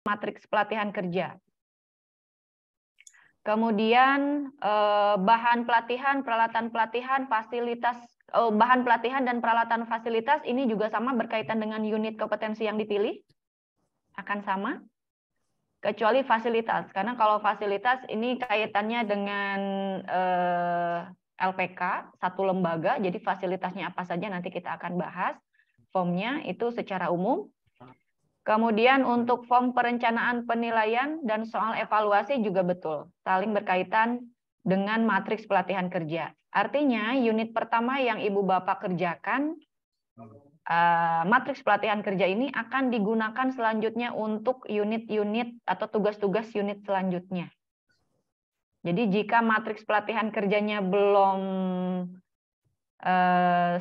matriks pelatihan kerja. Kemudian bahan pelatihan, peralatan pelatihan, fasilitas, bahan pelatihan dan peralatan fasilitas ini juga sama berkaitan dengan unit kompetensi yang dipilih, akan sama. Kecuali fasilitas, karena kalau fasilitas ini kaitannya dengan LPK, satu lembaga, jadi fasilitasnya apa saja nanti kita akan bahas. Formnya itu secara umum. Kemudian untuk form perencanaan penilaian dan soal evaluasi juga betul, saling berkaitan dengan matriks pelatihan kerja. Artinya unit pertama yang Ibu Bapak kerjakan, matriks pelatihan kerja ini akan digunakan selanjutnya untuk unit-unit atau tugas-tugas unit selanjutnya. Jadi jika matriks pelatihan kerjanya belum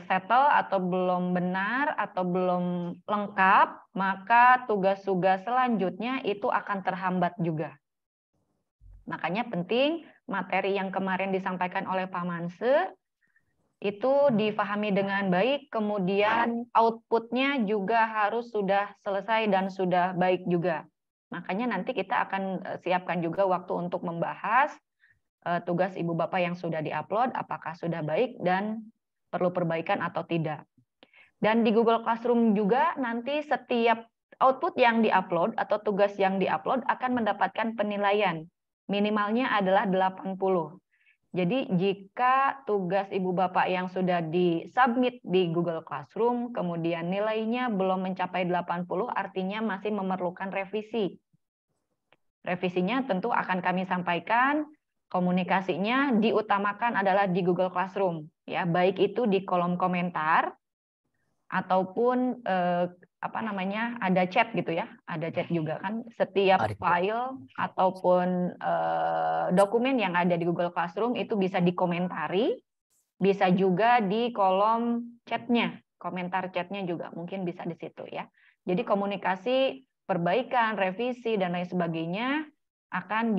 settle atau belum benar atau belum lengkap, maka tugas-tugas selanjutnya itu akan terhambat juga. Makanya penting materi yang kemarin disampaikan oleh Pak Manse itu difahami dengan baik, kemudian outputnya juga harus sudah selesai dan sudah baik juga. Makanya nanti kita akan siapkan juga waktu untuk membahas tugas Ibu Bapak yang sudah diupload, apakah sudah baik dan perlu perbaikan atau tidak. Dan di Google Classroom juga nanti setiap output yang diupload atau tugas yang diupload akan mendapatkan penilaian. Minimalnya adalah 80. Jadi jika tugas Ibu Bapak yang sudah disubmit di Google Classroom, kemudian nilainya belum mencapai 80, artinya masih memerlukan revisi. Revisinya tentu akan kami sampaikan. Komunikasinya diutamakan adalah di Google Classroom, ya, baik itu di kolom komentar ataupun ada chat gitu ya, ada chat juga kan. Setiap file ataupun dokumen yang ada di Google Classroom itu bisa dikomentari, bisa juga di kolom chatnya, komentar chatnya juga mungkin bisa di situ ya. Jadi komunikasi, perbaikan, revisi dan lain sebagainya akan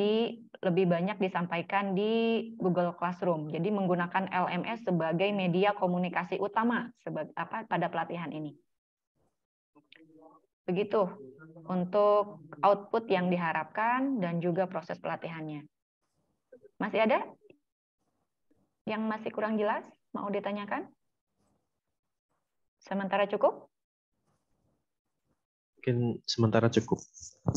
lebih banyak disampaikan di Google Classroom. Jadi menggunakan LMS sebagai media komunikasi utama pada pelatihan ini. Begitu untuk output yang diharapkan dan juga proses pelatihannya. Masih ada yang masih kurang jelas? Mau ditanyakan? Sementara cukup? Mungkin sementara cukup.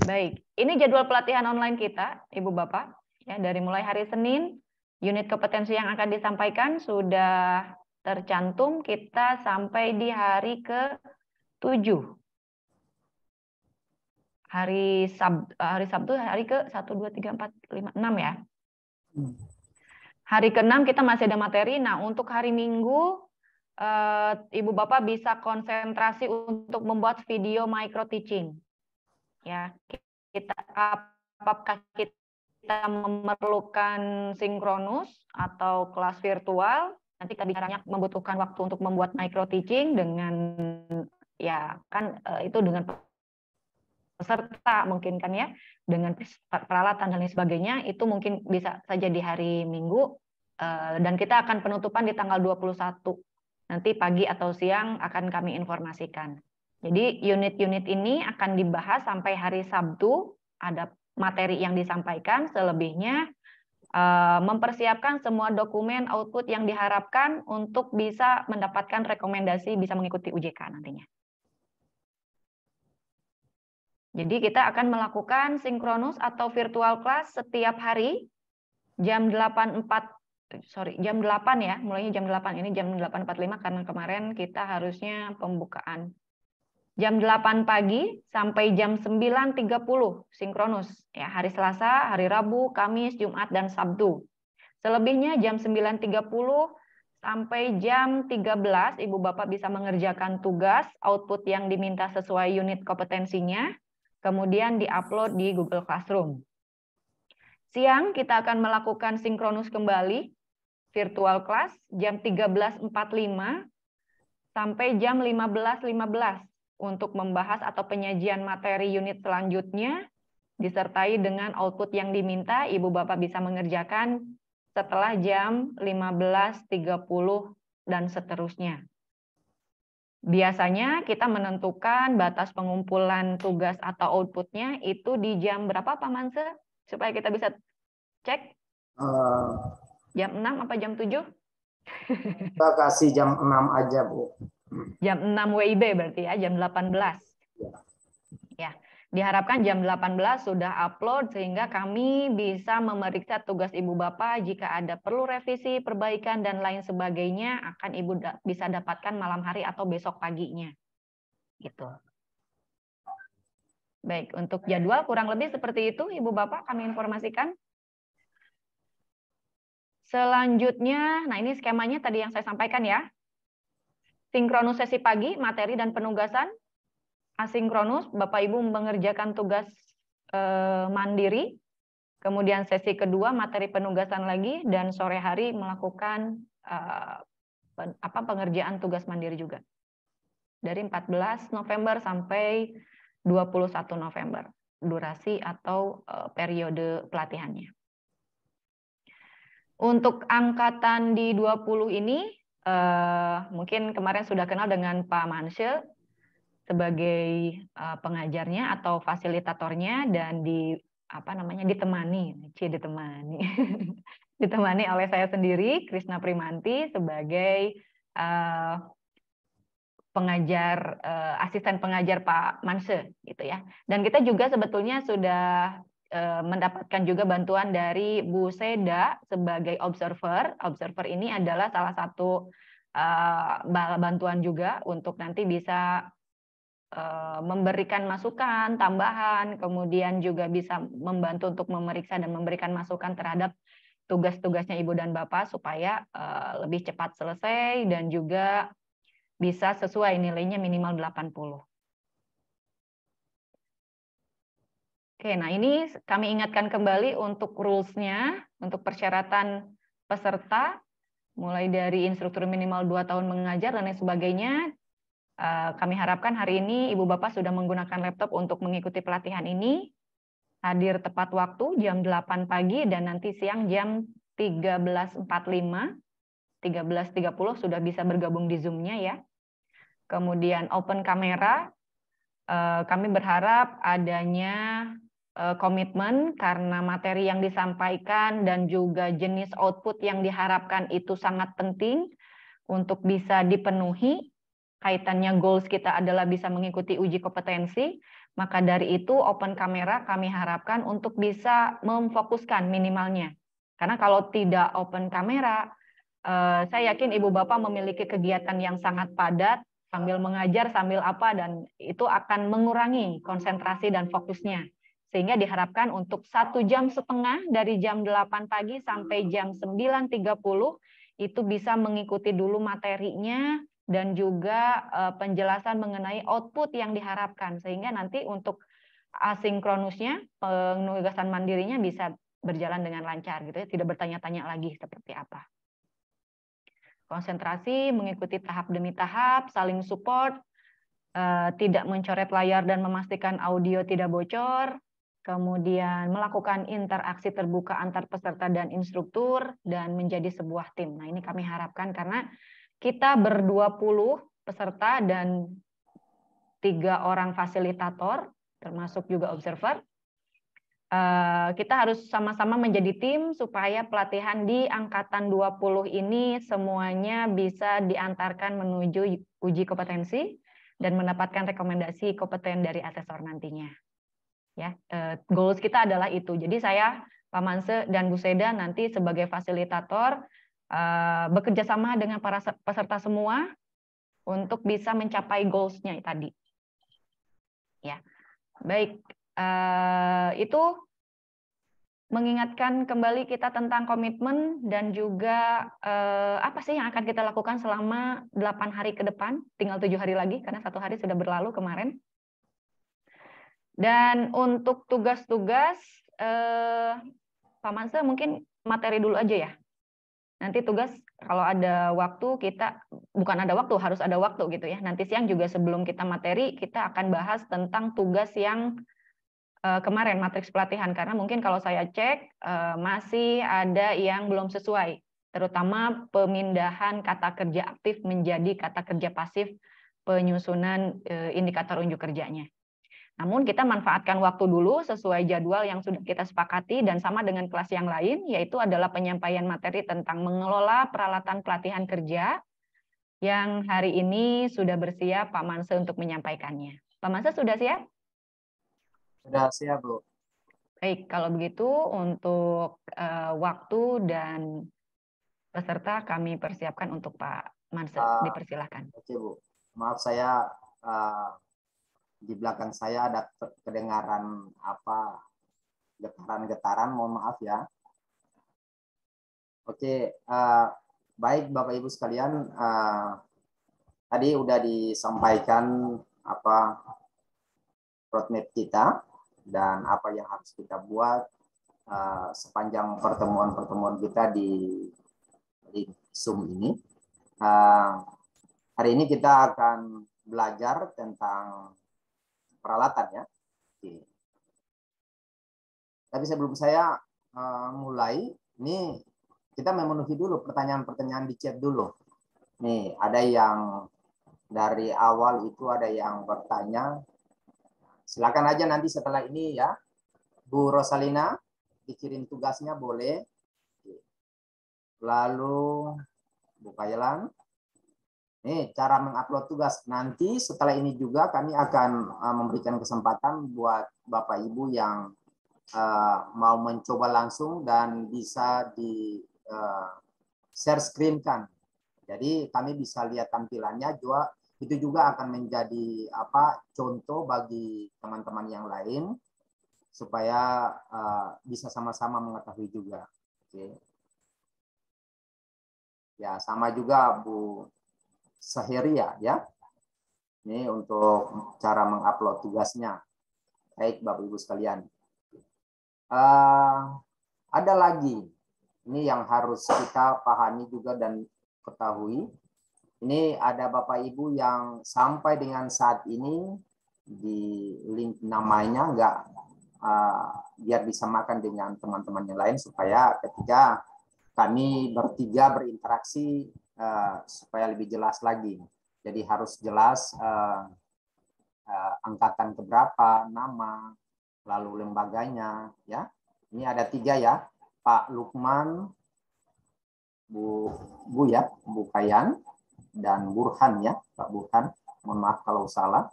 Baik, ini jadwal pelatihan online kita, Ibu Bapak. Ya, dari mulai hari Senin, unit kompetensi yang akan disampaikan sudah tercantum, kita sampai di hari ke-7. Hari Sabtu, hari ke-1, 2, 3, 4, 5, 6 ya. Hari ke-6 kita masih ada materi. Nah, untuk hari Minggu, Ibu Bapak bisa konsentrasi untuk membuat video micro teaching. Ya, apakah kita memerlukan sinkronus atau kelas virtual, nanti kita bicaranya membutuhkan waktu untuk membuat micro teaching dengan ya kan itu dengan peserta mungkin kan ya, dengan peralatan dan lain sebagainya, itu mungkin bisa saja di hari Minggu, dan kita akan penutupan di tanggal 21. Nanti pagi atau siang akan kami informasikan. Jadi unit-unit ini akan dibahas sampai hari Sabtu, ada materi yang disampaikan, selebihnya mempersiapkan semua dokumen output yang diharapkan untuk bisa mendapatkan rekomendasi bisa mengikuti UJK nantinya. Jadi kita akan melakukan sinkronus atau virtual class setiap hari jam 8 ya, mulainya jam 8, ini jam 8.45 karena kemarin kita harusnya pembukaan. Jam 8 pagi sampai jam 9.30 sinkronus ya, hari Selasa, hari Rabu, Kamis, Jumat dan Sabtu. Selebihnya jam 9.30 sampai jam 13 Ibu Bapak bisa mengerjakan tugas output yang diminta sesuai unit kompetensinya, kemudian diupload di Google Classroom. Siang kita akan melakukan sinkronus kembali virtual class jam 13.45 sampai jam 15.15 untuk membahas atau penyajian materi unit selanjutnya disertai dengan output yang diminta. Ibu Bapak bisa mengerjakan setelah jam 15.30 dan seterusnya. Biasanya kita menentukan batas pengumpulan tugas atau outputnya itu di jam berapa Pak Manse? Supaya kita bisa cek. Jam 6 apa jam 7? Kita kasih jam 6 aja, Bu. Jam 6 WIB berarti ya, jam 18. Ya, diharapkan jam 18 sudah upload sehingga kami bisa memeriksa tugas Ibu Bapak jika ada perlu revisi, perbaikan, dan lain sebagainya akan Ibu bisa dapatkan malam hari atau besok paginya. Gitu. Baik, untuk jadwal kurang lebih seperti itu Ibu Bapak kami informasikan. Selanjutnya, nah ini skemanya tadi yang saya sampaikan ya. Sinkronus sesi pagi, materi dan penugasan. Asinkronus, Bapak Ibu mengerjakan tugas mandiri. Kemudian sesi kedua, materi penugasan lagi. Dan sore hari melakukan pengerjaan tugas mandiri juga. Dari 14 November sampai 21 November. Durasi atau periode pelatihannya. Untuk angkatan di 20 ini, mungkin kemarin sudah kenal dengan Pak Mansyil sebagai pengajarnya atau fasilitatornya dan ditemani oleh saya sendiri, Krisna Primanti, sebagai asisten pengajar Pak Manse, gitu ya. Dan kita juga sebetulnya sudah mendapatkan juga bantuan dari Bu Seda sebagai observer. Observer ini adalah salah satu bantuan juga untuk nanti bisa memberikan masukan, tambahan, kemudian juga bisa membantu untuk memeriksa dan memberikan masukan terhadap tugas-tugasnya Ibu dan Bapak supaya lebih cepat selesai dan juga bisa sesuai nilainya minimal 80. Oke, nah ini kami ingatkan kembali untuk rules-nya, untuk persyaratan peserta, mulai dari instruktur minimal 2 tahun mengajar dan lain sebagainya. Kami harapkan hari ini Ibu Bapak sudah menggunakan laptop untuk mengikuti pelatihan ini, hadir tepat waktu jam 8 pagi dan nanti siang jam 13.45, 13.30 sudah bisa bergabung di Zoom-nya ya. Kemudian open kamera, kami berharap adanya komitmen karena materi yang disampaikan dan juga jenis output yang diharapkan itu sangat penting untuk bisa dipenuhi. Kaitannya goals kita adalah bisa mengikuti uji kompetensi, maka dari itu open kamera kami harapkan untuk bisa memfokuskan minimalnya. Karena kalau tidak open kamera, saya yakin Ibu Bapak memiliki kegiatan yang sangat padat, sambil mengajar, sambil apa, dan itu akan mengurangi konsentrasi dan fokusnya. Sehingga diharapkan untuk 1,5 jam dari jam 8 pagi sampai jam 9.30 itu bisa mengikuti dulu materinya dan juga penjelasan mengenai output yang diharapkan. Sehingga nanti untuk asinkronusnya, penugasan mandirinya bisa berjalan dengan lancar, gitu ya, tidak bertanya-tanya lagi seperti apa. Konsentrasi, mengikuti tahap demi tahap, saling support, tidak mencoret layar dan memastikan audio tidak bocor, kemudian melakukan interaksi terbuka antar peserta dan instruktur, dan menjadi sebuah tim. Nah, ini kami harapkan karena kita ber-20 peserta dan 3 orang fasilitator, termasuk juga observer. Kita harus sama-sama menjadi tim supaya pelatihan di angkatan 20 ini semuanya bisa diantarkan menuju uji kompetensi dan mendapatkan rekomendasi kompeten dari asesor nantinya. Ya, goals kita adalah itu. Jadi saya, Pak Manse dan Bu Seda nanti sebagai fasilitator bekerja sama dengan para peserta semua untuk bisa mencapai goals-nya tadi. Ya, baik. Itu mengingatkan kembali kita tentang komitmen dan juga apa sih yang akan kita lakukan selama 8 hari ke depan, tinggal 7 hari lagi karena 1 hari sudah berlalu kemarin. Dan untuk tugas-tugas, Pak Manse mungkin materi dulu aja ya. Nanti tugas kalau ada waktu kita, bukan ada waktu, harus ada waktu gitu ya. Nanti siang juga sebelum kita materi, kita akan bahas tentang tugas yang kemarin, matriks pelatihan. Karena mungkin kalau saya cek, masih ada yang belum sesuai. Terutama pemindahan kata kerja aktif menjadi kata kerja pasif penyusunan indikator unjuk kerjanya. Namun kita manfaatkan waktu dulu sesuai jadwal yang sudah kita sepakati dan sama dengan kelas yang lain, yaitu adalah penyampaian materi tentang mengelola peralatan pelatihan kerja yang hari ini sudah bersiap Pak Manse untuk menyampaikannya. Pak Manse sudah siap? Sudah siap, Bu. Baik, kalau begitu untuk waktu dan peserta kami persiapkan untuk Pak Manse. Dipersilahkan. Oke, Bu. Maaf saya di belakang saya ada kedengaran apa getaran-getaran, mohon maaf ya. Oke, baik Bapak Ibu sekalian, tadi udah disampaikan apa roadmap kita dan apa yang harus kita buat sepanjang pertemuan-pertemuan kita di Zoom ini. Hari ini kita akan belajar tentang peralatan ya. Oke. Tapi sebelum saya mulai, ini kita memenuhi dulu pertanyaan-pertanyaan di chat dulu. Nih, ada yang dari awal itu ada yang bertanya. Silakan aja nanti setelah ini ya. Bu Rosalina, dikirim tugasnya boleh. Lalu Bu Kailan. Nih, cara mengupload tugas. Nanti setelah ini juga kami akan memberikan kesempatan buat Bapak Ibu yang mau mencoba langsung dan bisa di share screen kan. Jadi kami bisa lihat tampilannya juga. Itu juga akan menjadi contoh bagi teman-teman yang lain supaya bisa sama-sama mengetahui juga. Oke. Ya, sama juga Bu Saheria ya. Ini untuk cara mengupload tugasnya. Baik Bapak Ibu sekalian. Ada lagi ini yang harus kita pahami juga dan ketahui. Ini ada Bapak Ibu yang sampai dengan saat ini di link namanya enggak biar disamakan dengan teman-teman yang lain supaya ketika kami bertiga berinteraksi supaya lebih jelas lagi. Jadi harus jelas angkatan keberapa, nama, lalu lembaganya, ya. Ini ada 3 ya, Pak Lukman, Bu Kayan, dan Burhan ya, Pak Burhan. Mohon maaf kalau salah.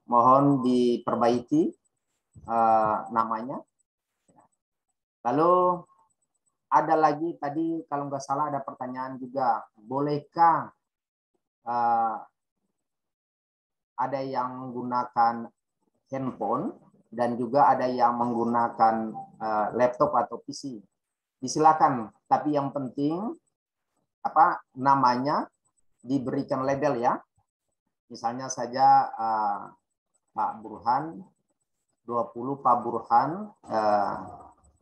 Mohon diperbaiki namanya. Lalu ada lagi tadi kalau nggak salah ada pertanyaan juga, bolehkah ada yang menggunakan handphone dan juga ada yang menggunakan laptop atau PC. Disilakan, tapi yang penting namanya diberikan label ya. Misalnya saja Pak Burhan 20 Pak Burhan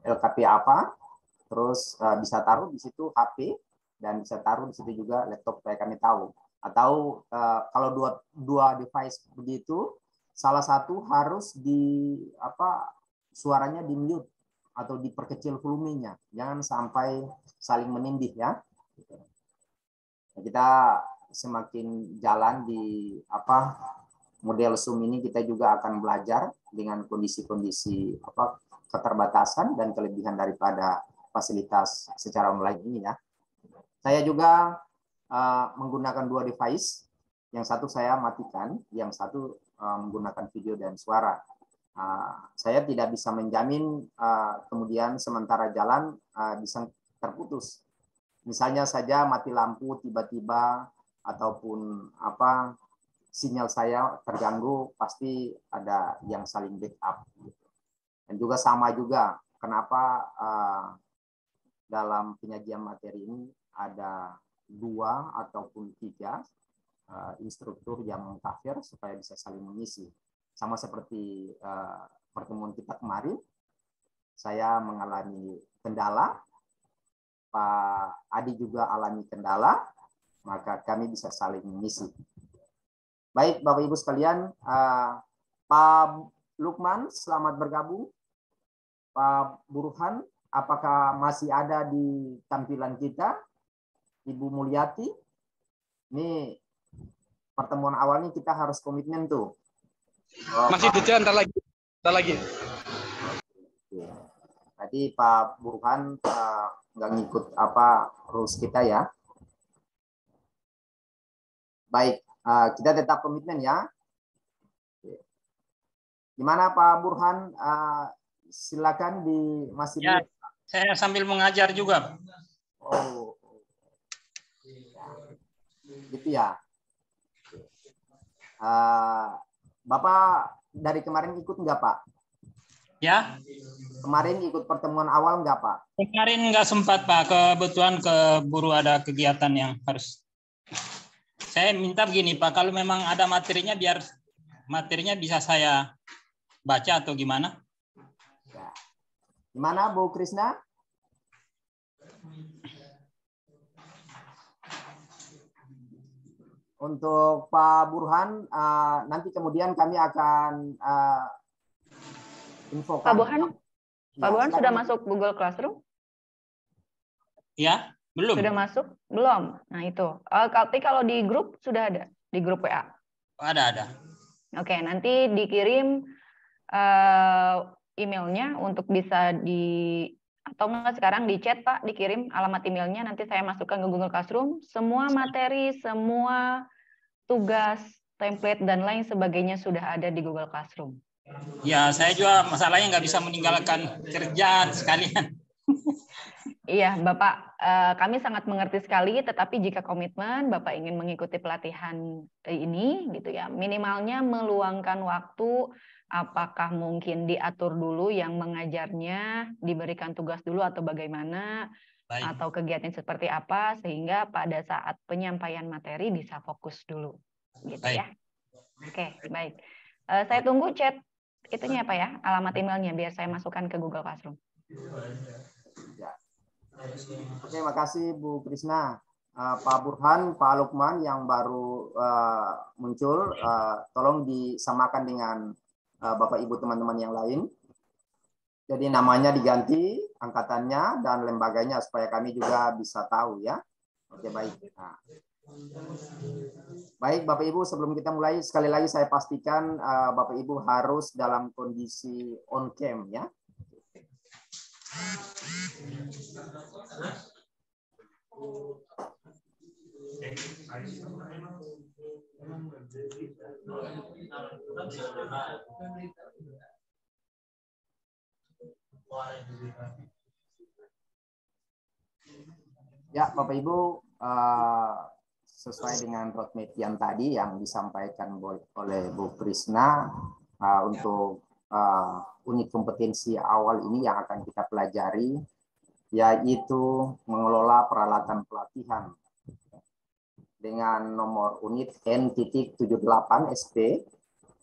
LKP apa, terus bisa taruh di situ HP dan bisa taruh di situ juga laptop supaya kami tahu. Atau kalau dua device begitu, salah satu harus suaranya di mute atau diperkecil volumenya, jangan sampai saling menindih ya. Kita semakin jalan di model Zoom ini, kita juga akan belajar dengan kondisi-kondisi keterbatasan dan kelebihan daripada fasilitas secara online ini ya. Saya juga menggunakan 2 device, yang satu saya matikan, yang satu menggunakan video dan suara. Saya tidak bisa menjamin kemudian sementara jalan bisa terputus. Misalnya saja mati lampu tiba-tiba ataupun sinyal saya terganggu, pasti ada yang saling backup. Dan juga sama juga kenapa dalam penyajian materi ini ada 2 ataupun 3 instruktur yang mengcover supaya bisa saling mengisi. Sama seperti pertemuan kita kemarin, saya mengalami kendala, Pak Adi juga alami kendala, maka kami bisa saling mengisi. Baik Bapak Ibu sekalian, Pak Lukman selamat bergabung. Pak Burhan, apakah masih ada di tampilan kita? Ibu Mulyati, ini pertemuan awalnya kita harus komitmen tuh. Masih detail, ntar lagi. Tadi Pak Burhan nggak ngikut apa rules kita ya. Baik, kita tetap komitmen ya. Gimana Pak Burhan? Silakan masih ya, saya sambil mengajar juga. Oh, gitu ya. Bapak dari kemarin ikut nggak Pak? Ya. Kemarin ikut pertemuan awal nggak Pak? Kemarin nggak sempat Pak, kebetulan keburu ada kegiatan yang harus. Saya minta begini Pak, kalau memang ada materinya biar materinya bisa saya baca atau gimana? Ya. Gimana Bu Krisna? Untuk Pak Burhan, nanti kemudian kami akan infokan. Pak Burhan, ya, Pak Burhan sudah masuk Google Classroom? Ya, belum. Sudah masuk? Belum. Nah itu. Tapi kalau di grup sudah ada, di grup WA. Ada. Oke, nanti dikirim emailnya untuk bisa atau enggak sekarang di chat Pak, dikirim alamat emailnya, nanti saya masukkan ke Google Classroom. Semua materi, semua tugas, template, dan lain sebagainya sudah ada di Google Classroom. Ya, saya juga masalahnya nggak bisa meninggalkan kerjaan sekalian. Iya, Bapak, kami sangat mengerti sekali, tetapi jika komitmen Bapak ingin mengikuti pelatihan ini, gitu ya, minimalnya meluangkan waktu, apakah mungkin diatur dulu yang mengajarnya, diberikan tugas dulu atau bagaimana, baik, atau kegiatan seperti apa, sehingga pada saat penyampaian materi bisa fokus dulu, gitu baik. Ya. Oke, baik. Saya tunggu chat itunya apa ya, alamat emailnya, biar saya masukkan ke Google Classroom. Ya. Oke, makasih Bu Krisna. Pak Burhan, Pak Lukman yang baru muncul, tolong disamakan dengan Bapak Ibu teman-teman yang lain. Jadi namanya diganti, angkatannya dan lembaganya supaya kami juga bisa tahu ya. Oke, baik. Nah. Baik Bapak Ibu, sebelum kita mulai sekali lagi saya pastikan Bapak Ibu harus dalam kondisi on cam ya. Ya, Bapak Ibu, sesuai dengan roadmap yang tadi yang disampaikan oleh Bu Krisna untuk unit kompetensi awal ini yang akan kita pelajari, yaitu mengelola peralatan pelatihan dengan nomor unit N.78 SP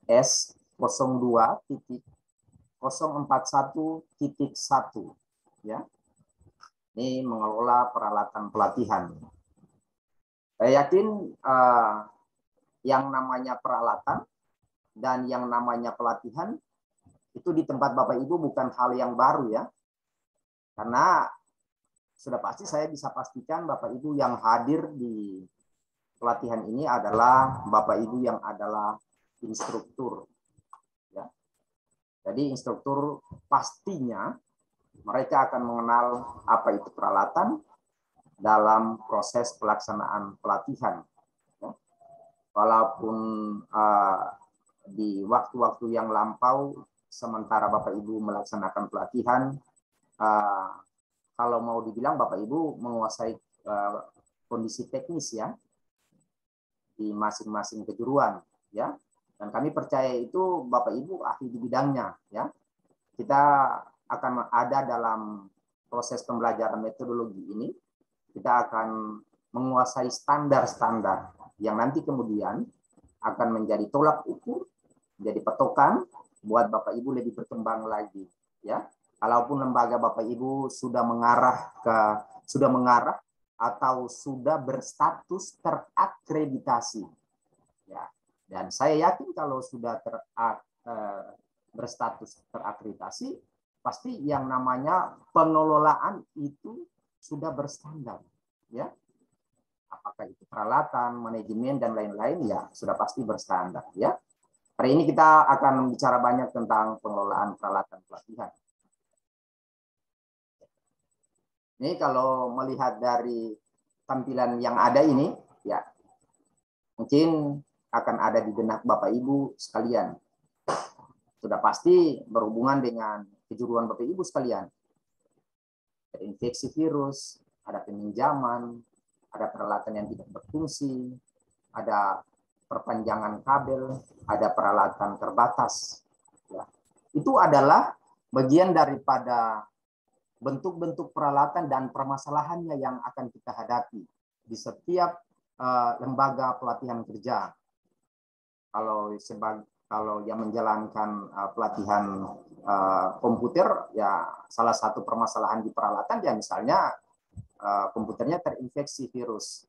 S02.041.1 ya. Ini mengelola peralatan pelatihan. Saya yakin yang namanya peralatan dan yang namanya pelatihan itu di tempat Bapak Ibu bukan hal yang baru ya. Karena sudah pasti saya bisa pastikan Bapak Ibu yang hadir di pelatihan ini adalah Bapak Ibu yang adalah instruktur. Ya. Jadi instruktur pastinya mereka akan mengenal apa itu peralatan dalam proses pelaksanaan pelatihan. Ya. Walaupun di waktu-waktu yang lampau, sementara Bapak Ibu melaksanakan pelatihan, kalau mau dibilang Bapak Ibu menguasai kondisi teknis ya di masing-masing kejuruan ya. Dan kami percaya itu Bapak Ibu ahli di bidangnya ya. Kita akan ada dalam proses pembelajaran metodologi ini, kita akan menguasai standar-standar yang nanti kemudian akan menjadi tolak ukur, menjadi patokan buat Bapak Ibu lebih berkembang lagi ya. Kalaupun lembaga Bapak Ibu sudah mengarah atau sudah berstatus terakreditasi ya. Dan saya yakin kalau sudah berstatus terakreditasi, pasti yang namanya pengelolaan itu sudah berstandar ya. apakah itu peralatan, manajemen dan lain-lain, ya sudah pasti berstandar ya. Hari ini kita akan bicara banyak tentang pengelolaan peralatan pelatihan. Ini kalau melihat dari tampilan yang ada ini, ya mungkin akan ada di benak Bapak Ibu sekalian. Sudah pasti berhubungan dengan kejuruan Bapak Ibu sekalian. Ada infeksi virus, ada peminjaman, ada peralatan yang tidak berfungsi, ada perpanjangan kabel, ada peralatan terbatas. Ya. Itu adalah bagian daripada bentuk-bentuk peralatan dan permasalahannya yang akan kita hadapi di setiap lembaga pelatihan kerja. Kalau yang menjalankan pelatihan komputer, ya salah satu permasalahan di peralatan ya misalnya komputernya terinfeksi virus,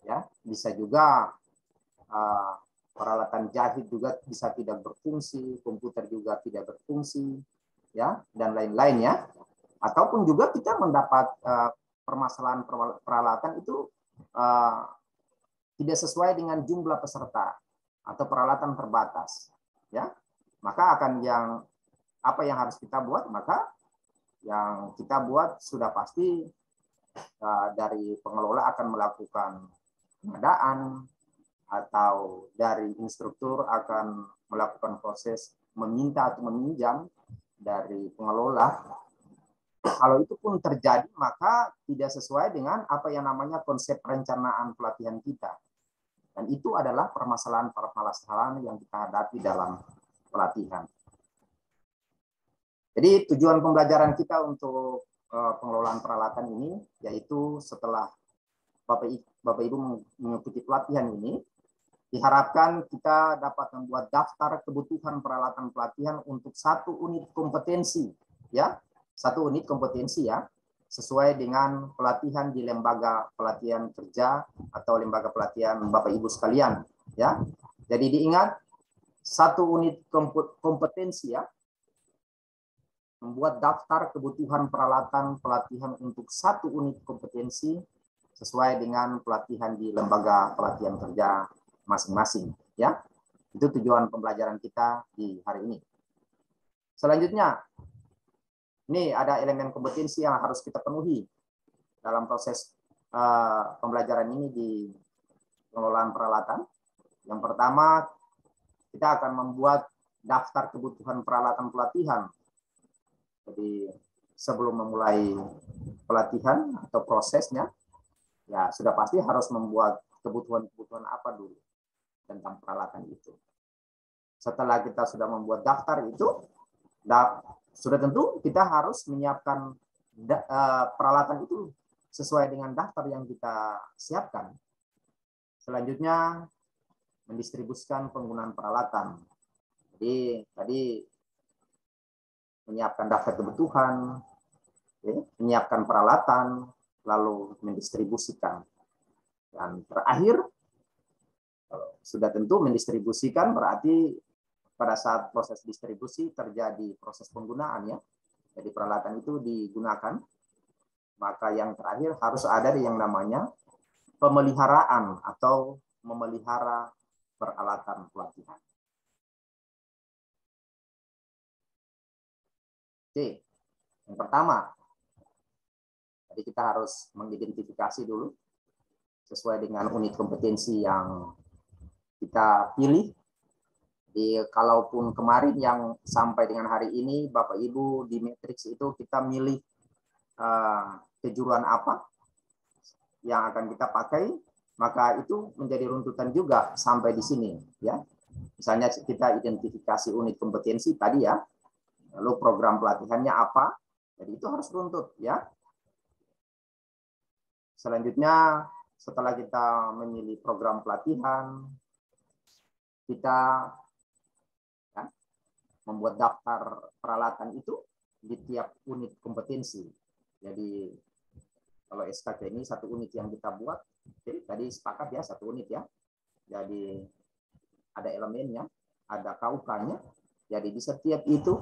ya bisa juga peralatan jahit juga bisa tidak berfungsi, komputer juga tidak berfungsi, ya dan lain-lain ya. Ataupun juga kita mendapat permasalahan peralatan itu tidak sesuai dengan jumlah peserta atau peralatan terbatas, ya maka apa yang harus kita buat, maka yang kita buat sudah pasti dari pengelola akan melakukan pengadaan atau dari instruktur akan melakukan proses meminta atau meminjam dari pengelola. Kalau itu pun terjadi, maka tidak sesuai dengan apa yang namanya konsep perencanaan pelatihan kita. Dan itu adalah permasalahan-permasalahan yang kita hadapi dalam pelatihan. Jadi tujuan pembelajaran kita untuk pengelolaan peralatan ini, yaitu setelah Bapak Ibu mengikuti pelatihan ini, diharapkan kita dapat membuat daftar kebutuhan peralatan pelatihan untuk 1 unit kompetensi, ya, 1 unit kompetensi ya, sesuai dengan pelatihan di lembaga pelatihan kerja atau lembaga pelatihan Bapak Ibu sekalian, ya. Jadi diingat 1 unit kompetensi ya, membuat daftar kebutuhan peralatan pelatihan untuk 1 unit kompetensi sesuai dengan pelatihan di lembaga pelatihan kerja masing-masing ya. Itu tujuan pembelajaran kita di hari ini. Selanjutnya, ini ada elemen kompetensi yang harus kita penuhi dalam proses pembelajaran ini di pengelolaan peralatan. Yang pertama, kita akan membuat daftar kebutuhan peralatan pelatihan. Jadi sebelum memulai pelatihan atau prosesnya, ya sudah pasti harus membuat kebutuhan-kebutuhan apa dulu tentang peralatan itu. Setelah kita sudah membuat daftar itu, sudah tentu kita harus menyiapkan peralatan itu sesuai dengan daftar yang kita siapkan. Selanjutnya, mendistribusikan penggunaan peralatan. Jadi tadi menyiapkan daftar kebutuhan, menyiapkan peralatan, lalu mendistribusikan. Dan terakhir, sudah tentu mendistribusikan berarti pada saat proses distribusi terjadi proses penggunaan ya. Jadi peralatan itu digunakan. Maka yang terakhir harus ada yang namanya pemeliharaan atau memelihara peralatan pelatihan. Oke, yang pertama, jadi kita harus mengidentifikasi dulu sesuai dengan unit kompetensi yang kita pilih. Kalaupun kemarin yang sampai dengan hari ini Bapak Ibu di matriks itu kita milih kejuruan apa yang akan kita pakai, maka itu menjadi runtutan juga sampai di sini ya. Misalnya kita identifikasi unit kompetensi tadi ya, lalu program pelatihannya apa, jadi itu harus runtut ya. Selanjutnya setelah kita memilih program pelatihan, kita membuat daftar peralatan itu di tiap unit kompetensi. Jadi kalau SKK ini 1 unit yang kita buat, jadi tadi sepakat ya 1 unit ya. Jadi ada elemennya, ada KUK-nya. Jadi di setiap itu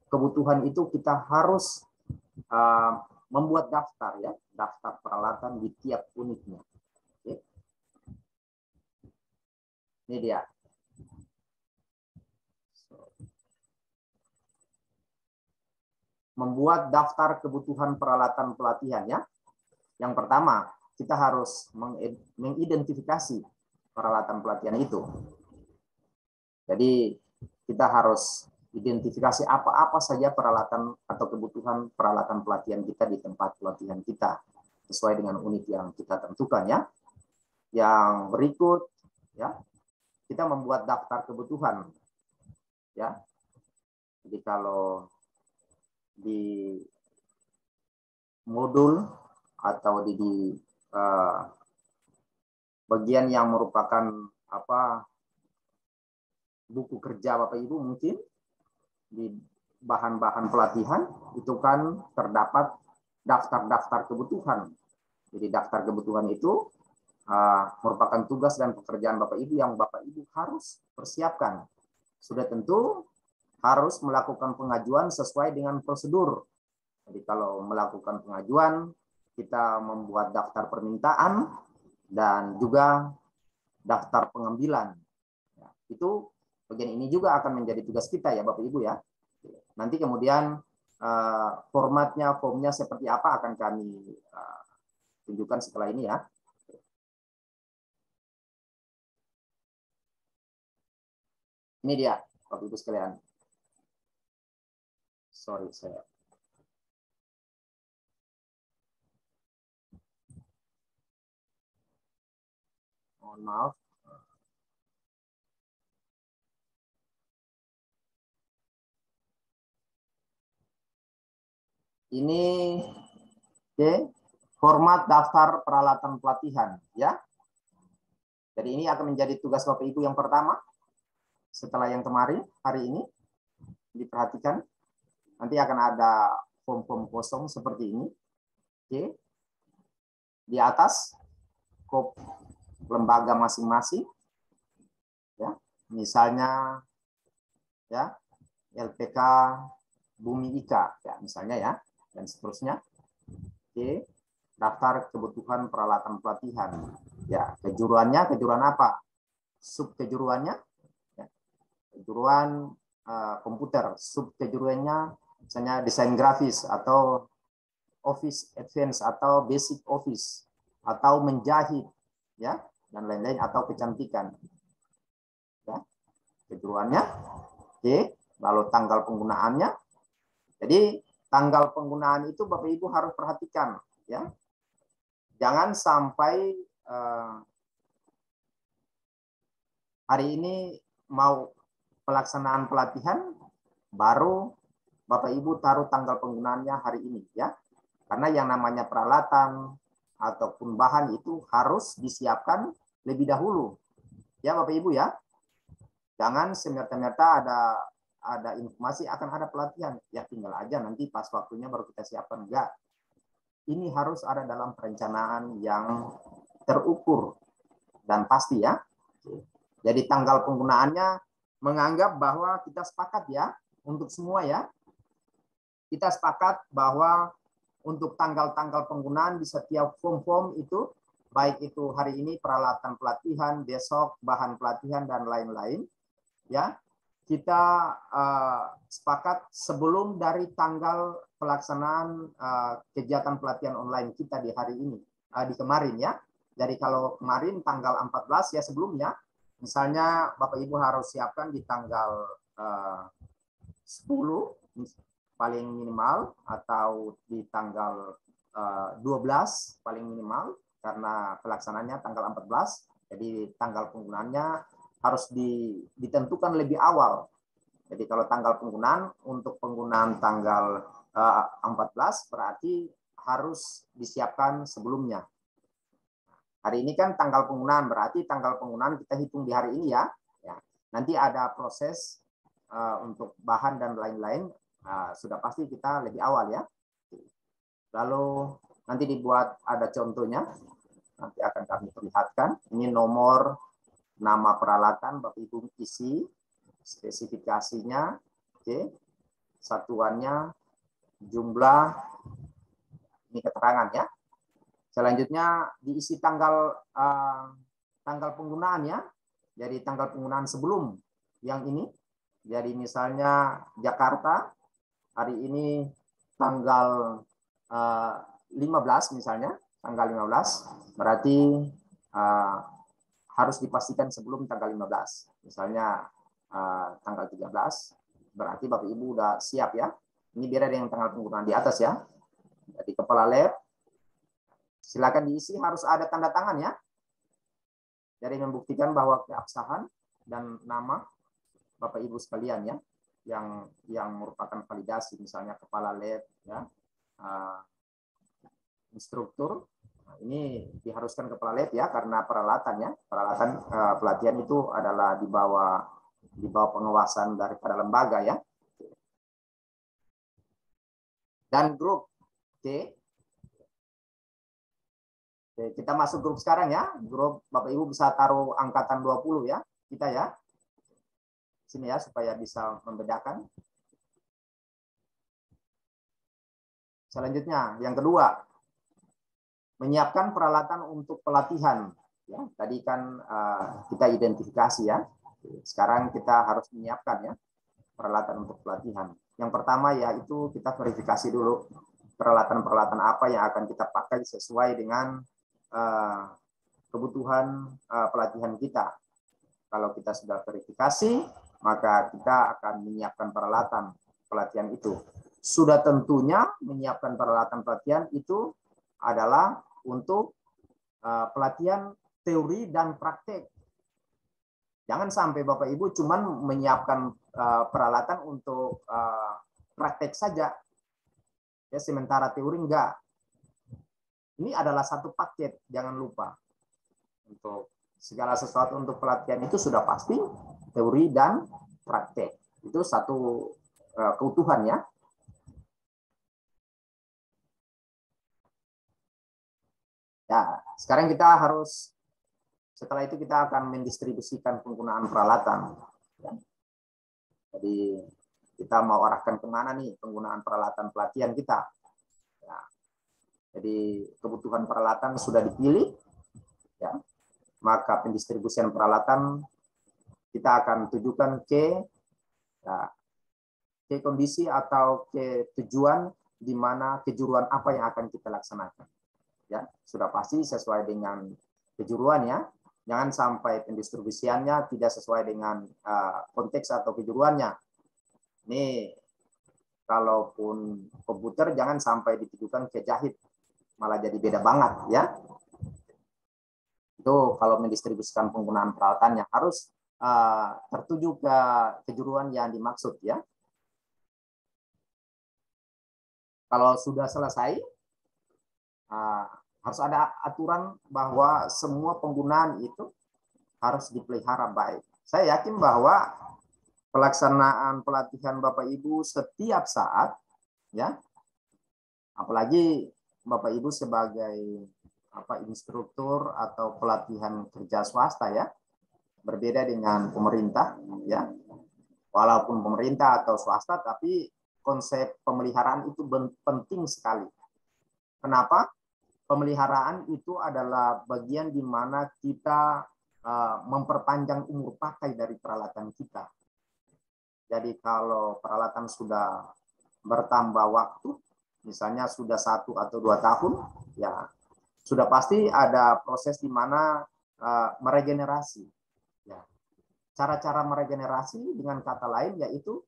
kebutuhan itu kita harus membuat daftar ya, daftar peralatan di tiap unitnya. Oke. Ini dia. Membuat daftar kebutuhan peralatan pelatihan ya. Yang pertama, kita harus mengidentifikasi peralatan pelatihan itu. Jadi kita harus identifikasi apa-apa saja peralatan atau kebutuhan peralatan pelatihan kita di tempat pelatihan kita sesuai dengan unit yang kita tentukan ya. Yang berikut ya, kita membuat daftar kebutuhan ya. Jadi kalau di modul atau di bagian yang merupakan buku kerja Bapak Ibu, mungkin di bahan-bahan pelatihan itu kan terdapat daftar-daftar kebutuhan. Jadi daftar kebutuhan itu merupakan tugas dan pekerjaan Bapak Ibu yang Bapak Ibu harus persiapkan. Sudah tentu harus melakukan pengajuan sesuai dengan prosedur. Jadi kalau melakukan pengajuan, kita membuat daftar permintaan dan juga daftar pengambilan. Ya, itu bagian ini juga akan menjadi tugas kita ya Bapak Ibu ya. Nanti kemudian formnya seperti apa akan kami tunjukkan setelah ini ya. Ini dia Bapak Ibu sekalian. Sorry saya. Mohon maaf. Ini format daftar peralatan pelatihan ya. Jadi ini akan menjadi tugas Bapak Ibu yang pertama setelah yang kemarin hari ini. Diperhatikan nanti akan ada form-form kosong seperti ini. Oke. Di atas kop lembaga masing-masing ya. Misalnya ya LPK Bumi Ika ya misalnya ya dan seterusnya. Oke. Daftar kebutuhan peralatan pelatihan. Ya, kejuruan apa? Sub kejuruannya ya. Kejuruan komputer, sub kejuruannya misalnya desain grafis atau Office Advance atau Basic Office atau menjahit ya dan lain-lain atau kecantikan. Ya. Kejuruannya. Oke, lalu tanggal penggunaannya. Jadi tanggal penggunaan itu Bapak Ibu harus perhatikan ya. Jangan sampai hari ini mau pelaksanaan pelatihan baru Bapak Ibu taruh tanggal penggunaannya hari ini ya. Karena yang namanya peralatan ataupun bahan itu harus disiapkan lebih dahulu. Ya Bapak Ibu ya. Jangan semerta-merta ada informasi akan ada pelatihan, ya tinggal aja nanti pas waktunya baru kita siapkan. Enggak. Ini harus ada dalam perencanaan yang terukur dan pasti ya. Jadi tanggal penggunaannya menganggap bahwa kita sepakat ya untuk semua ya. Kita sepakat bahwa untuk tanggal-tanggal penggunaan di setiap form-form itu, baik itu hari ini peralatan pelatihan, besok bahan pelatihan dan lain-lain, ya kita sepakat sebelum dari tanggal pelaksanaan kegiatan pelatihan online kita di hari ini, di kemarin ya. Jadi kalau kemarin tanggal 14 ya sebelumnya, misalnya Bapak Ibu harus siapkan di tanggal 10 paling minimal atau di tanggal 12 paling minimal karena pelaksanaannya tanggal 14. Jadi tanggal penggunaannya harus ditentukan lebih awal. Jadi kalau tanggal penggunaan untuk penggunaan tanggal 14 berarti harus disiapkan sebelumnya. Hari ini kan tanggal penggunaan, berarti tanggal penggunaan kita hitung di hari ini ya. Nanti ada proses untuk bahan dan lain-lain, sudah pasti kita lebih awal ya. Lalu nanti dibuat ada contohnya, nanti akan kami perlihatkan. Ini nomor nama peralatan, Bapak Ibu isi, spesifikasinya, oke, satuannya, jumlah, ini keterangan ya. Selanjutnya diisi tanggal penggunaannya, Jadi tanggal penggunaan sebelum yang ini. Jadi misalnya Jakarta hari ini tanggal 15 misalnya, tanggal 15 berarti harus dipastikan sebelum tanggal 15. Misalnya tanggal 13 berarti Bapak Ibu udah siap ya. Ini beda dengan tanggal penggunaan di atas ya. Jadi kepala lab silakan diisi, harus ada tanda tangan ya. Jadi membuktikan bahwa keabsahan dan nama Bapak Ibu sekalian ya, yang merupakan validasi, misalnya kepala lab ya, instruktur. Nah, ini diharuskan kepala lab ya, karena peralatan ya, peralatan pelatihan itu adalah di bawah pengawasan daripada lembaga ya. Dan grup C. Oke, kita masuk grup sekarang ya. Grup Bapak Ibu bisa taruh angkatan 20 ya, kita ya. Sini ya, supaya bisa membedakan. Selanjutnya, yang kedua, menyiapkan peralatan untuk pelatihan. Ya, tadi kan kita identifikasi ya. Sekarang kita harus menyiapkan ya peralatan untuk pelatihan. Yang pertama yaitu kita verifikasi dulu peralatan-peralatan apa yang akan kita pakai sesuai dengan kebutuhan pelatihan kita. Kalau kita sudah verifikasi, maka kita akan menyiapkan peralatan pelatihan itu. Sudah tentunya menyiapkan peralatan pelatihan itu adalah untuk pelatihan teori dan praktek. Jangan sampai Bapak Ibu cuman menyiapkan peralatan untuk praktek saja. Ya, sementara teori enggak. Ini adalah satu paket, jangan lupa. Untuk segala sesuatu untuk pelatihan itu sudah pasti teori dan praktek. Itu satu keutuhan ya. Ya, sekarang kita harus, setelah itu kita akan mendistribusikan penggunaan peralatan. Ya. Jadi kita mau arahkan kemana nih penggunaan peralatan pelatihan kita. Ya. Jadi kebutuhan peralatan sudah dipilih, ya. Maka pendistribusian peralatan kita akan tujukan ke kondisi atau ke tujuan di mana kejuruan apa yang akan kita laksanakan. Ya, sudah pasti sesuai dengan kejuruan ya. Jangan sampai pendistribusiannya tidak sesuai dengan konteks atau kejuruannya. Ini kalaupun komputer jangan sampai ditujukan ke jahit, malah jadi beda banget ya. Itu kalau mendistribusikan penggunaan peralatannya harus tertuju ke kejuruan yang dimaksud ya. Kalau sudah selesai, harus ada aturan bahwa semua penggunaan itu harus dipelihara baik. Saya yakin bahwa pelaksanaan pelatihan Bapak Ibu setiap saat, ya, apalagi Bapak Ibu sebagai instruktur atau pelatihan kerja swasta ya, berbeda dengan pemerintah ya. Walaupun pemerintah atau swasta, tapi konsep pemeliharaan itu penting sekali. Kenapa? Pemeliharaan itu adalah bagian di mana kita memperpanjang umur pakai dari peralatan kita. Jadi kalau peralatan sudah bertambah waktu, misalnya sudah 1 atau 2 tahun, ya sudah pasti ada proses di mana meregenerasi. Ya. Cara-cara meregenerasi dengan kata lain yaitu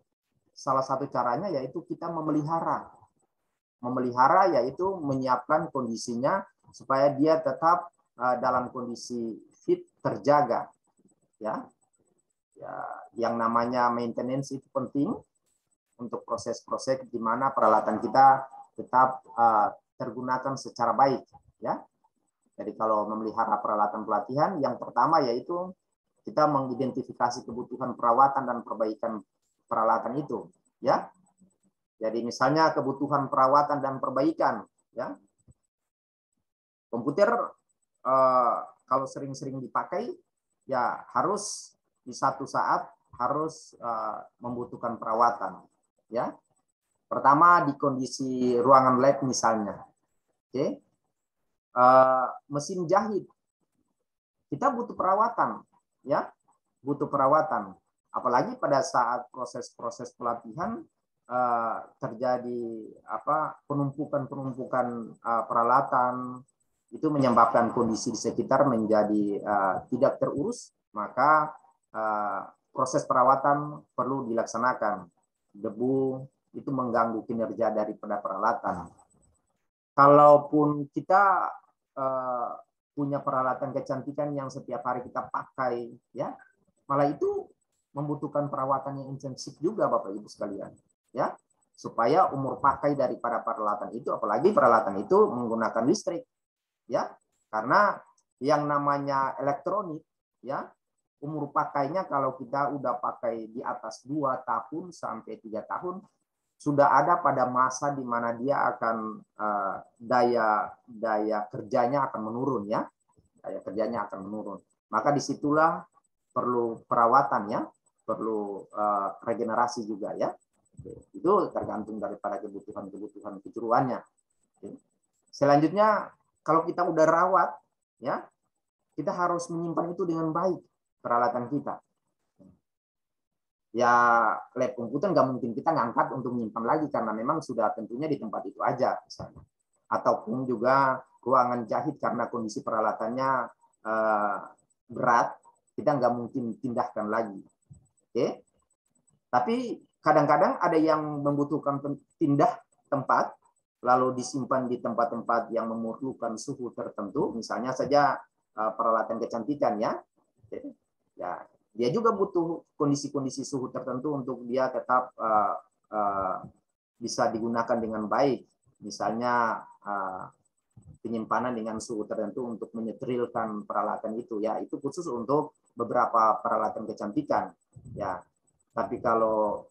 salah satu caranya yaitu kita memelihara. Memelihara yaitu menyiapkan kondisinya supaya dia tetap dalam kondisi fit, terjaga. Ya, yang namanya maintenance itu penting untuk proses-proses di mana peralatan kita tetap tergunakan secara baik. Ya, jadi kalau memelihara peralatan pelatihan, yang pertama yaitu kita mengidentifikasi kebutuhan perawatan dan perbaikan peralatan itu. Ya. Jadi misalnya kebutuhan perawatan dan perbaikan, ya. Komputer kalau sering-sering dipakai, ya harus di satu saat harus membutuhkan perawatan, ya. Pertama di kondisi ruangan lab misalnya, oke. Mesin jahit, kita butuh perawatan, ya. butuh perawatan. Apalagi pada saat proses-proses pelatihan terjadi penumpukan peralatan, itu menyebabkan kondisi di sekitar menjadi tidak terurus, maka proses perawatan perlu dilaksanakan. Debu itu mengganggu kinerja daripada peralatan. Kalaupun kita punya peralatan kecantikan yang setiap hari kita pakai, ya, malah itu membutuhkan perawatan yang intensif juga, Bapak Ibu sekalian, ya, supaya umur pakai daripada peralatan itu, apalagi peralatan itu menggunakan listrik, ya, karena yang namanya elektronik, ya, umur pakainya kalau kita udah pakai di atas 2 tahun sampai 3 tahun, sudah ada pada masa di mana dia akan daya kerjanya akan menurun, ya, daya kerjanya akan menurun. Maka disitulah perlu perawatan, ya, perlu regenerasi juga, ya. Itu tergantung daripada kebutuhan kejuruannya. Selanjutnya, kalau kita udah rawat, ya, kita harus menyimpan itu dengan baik peralatan kita. Ya, lab komputer nggak mungkin kita ngangkat untuk menyimpan lagi karena memang sudah tentunya di tempat itu aja misalnya. Ataupun juga ruangan jahit karena kondisi peralatannya berat, kita nggak mungkin pindahkan lagi. Oke? Tapi kadang-kadang ada yang membutuhkan pindah tempat, lalu disimpan di tempat-tempat yang memerlukan suhu tertentu, misalnya saja peralatan kecantikan, ya. Ya, dia juga butuh kondisi-kondisi suhu tertentu untuk dia tetap bisa digunakan dengan baik. Misalnya penyimpanan dengan suhu tertentu untuk menyeterilkan peralatan itu, ya, itu khusus untuk beberapa peralatan kecantikan, ya. Tapi kalau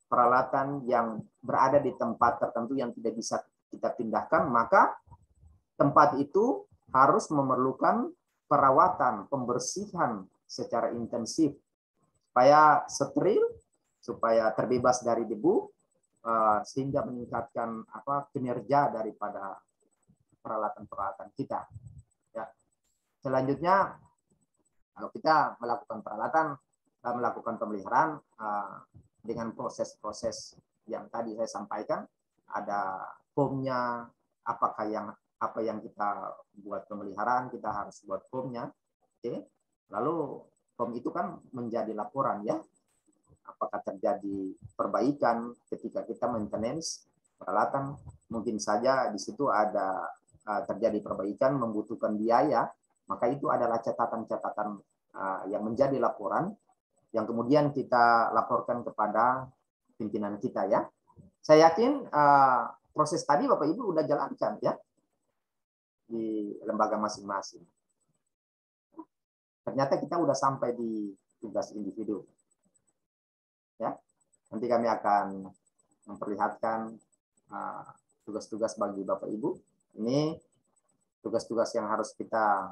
peralatan yang berada di tempat tertentu yang tidak bisa kita pindahkan, maka tempat itu harus memerlukan perawatan, pembersihan secara intensif supaya steril, supaya terbebas dari debu, sehingga meningkatkan kinerja daripada peralatan-peralatan kita. Ya. Selanjutnya, kalau kita melakukan pemeliharaan dengan proses-proses yang tadi saya sampaikan, ada formnya, apa yang kita buat pemeliharaan, kita harus buat formnya. Oke. Lalu form itu kan menjadi laporan, ya. Apakah terjadi perbaikan ketika kita maintenance peralatan, mungkin saja di situ ada terjadi perbaikan membutuhkan biaya, maka itu adalah catatan-catatan yang menjadi laporan yang kemudian kita laporkan kepada pimpinan kita, ya. Saya yakin proses tadi Bapak Ibu udah jalankan, ya, di lembaga masing-masing. Ternyata kita udah sampai di tugas individu. Ya, nanti kami akan memperlihatkan tugas-tugas bagi Bapak Ibu. Ini tugas-tugas yang harus kita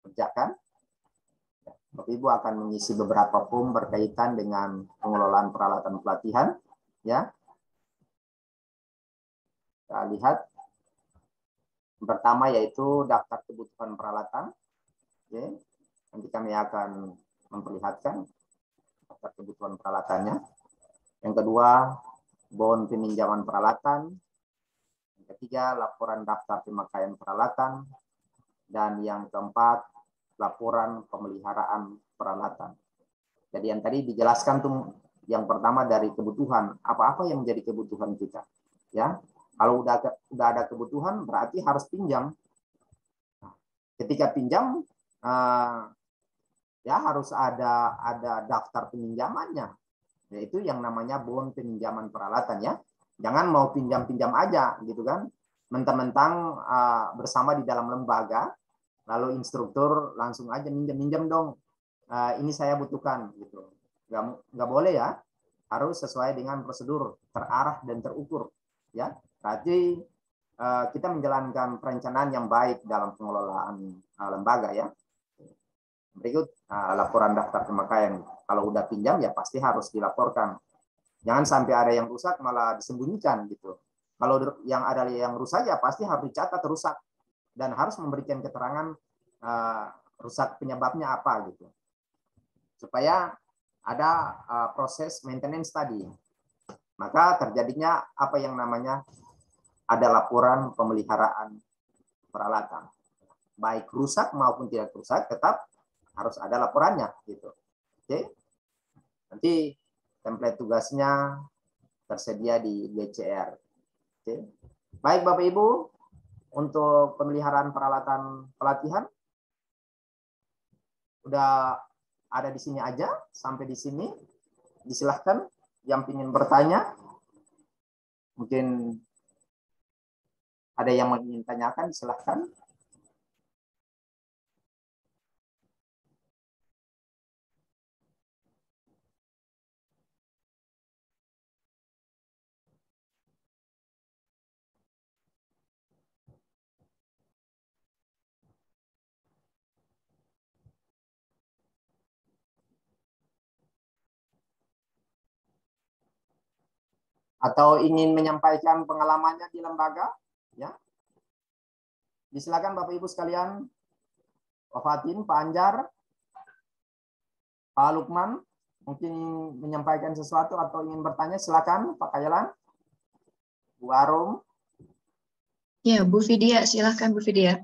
kerjakan. Bapak Ibu akan mengisi beberapa form berkaitan dengan pengelolaan peralatan pelatihan. Ya, kita lihat. Yang pertama yaitu daftar kebutuhan peralatan. Oke. Nanti kami akan memperlihatkan daftar kebutuhan peralatannya. Yang kedua, bon peminjaman peralatan. Yang ketiga, laporan daftar pemakaian peralatan. Dan yang keempat, laporan pemeliharaan peralatan. Jadi yang tadi dijelaskan tuh, yang pertama dari kebutuhan, apa-apa yang menjadi kebutuhan kita. Ya, kalau udah ada kebutuhan berarti harus pinjam. Ketika pinjam, ya harus ada daftar peminjamannya, yaitu yang namanya bon peminjaman peralatan, ya. Jangan mau pinjam-pinjam aja gitu kan, mentang-mentang bersama di dalam lembaga, lalu instruktur langsung aja minjam dong, ini saya butuhkan gitu. Nggak boleh, ya, harus sesuai dengan prosedur, terarah dan terukur, ya. Berarti kita menjalankan perencanaan yang baik dalam pengelolaan lembaga, ya. Berikut laporan daftar pemakaian. Kalau udah pinjam ya pasti harus dilaporkan. Jangan sampai ada yang rusak malah disembunyikan gitu. Kalau yang ada yang rusak ya pasti harus dicatat rusak dan harus memberikan keterangan rusak penyebabnya apa gitu. supaya ada proses maintenance tadi. Maka terjadinya apa yang namanya ada laporan pemeliharaan peralatan. Baik rusak maupun tidak rusak, tetap harus ada laporannya. Gitu. Oke. Nanti template tugasnya tersedia di BCR. Oke. Baik Bapak Ibu, untuk pemeliharaan peralatan pelatihan udah ada di sini aja, sampai di sini. Disilahkan yang ingin bertanya. Mungkin ada yang ingin tanyakan, silahkan. Atau ingin menyampaikan pengalamannya di lembaga, ya. Disilakan Bapak Ibu sekalian, Pak Fatin, Pak Anjar, Pak Lukman, mungkin menyampaikan sesuatu atau ingin bertanya, silakan Pak Kayalan, Bu Arum. Ya, Bu Vidya, silakan Bu Vidya.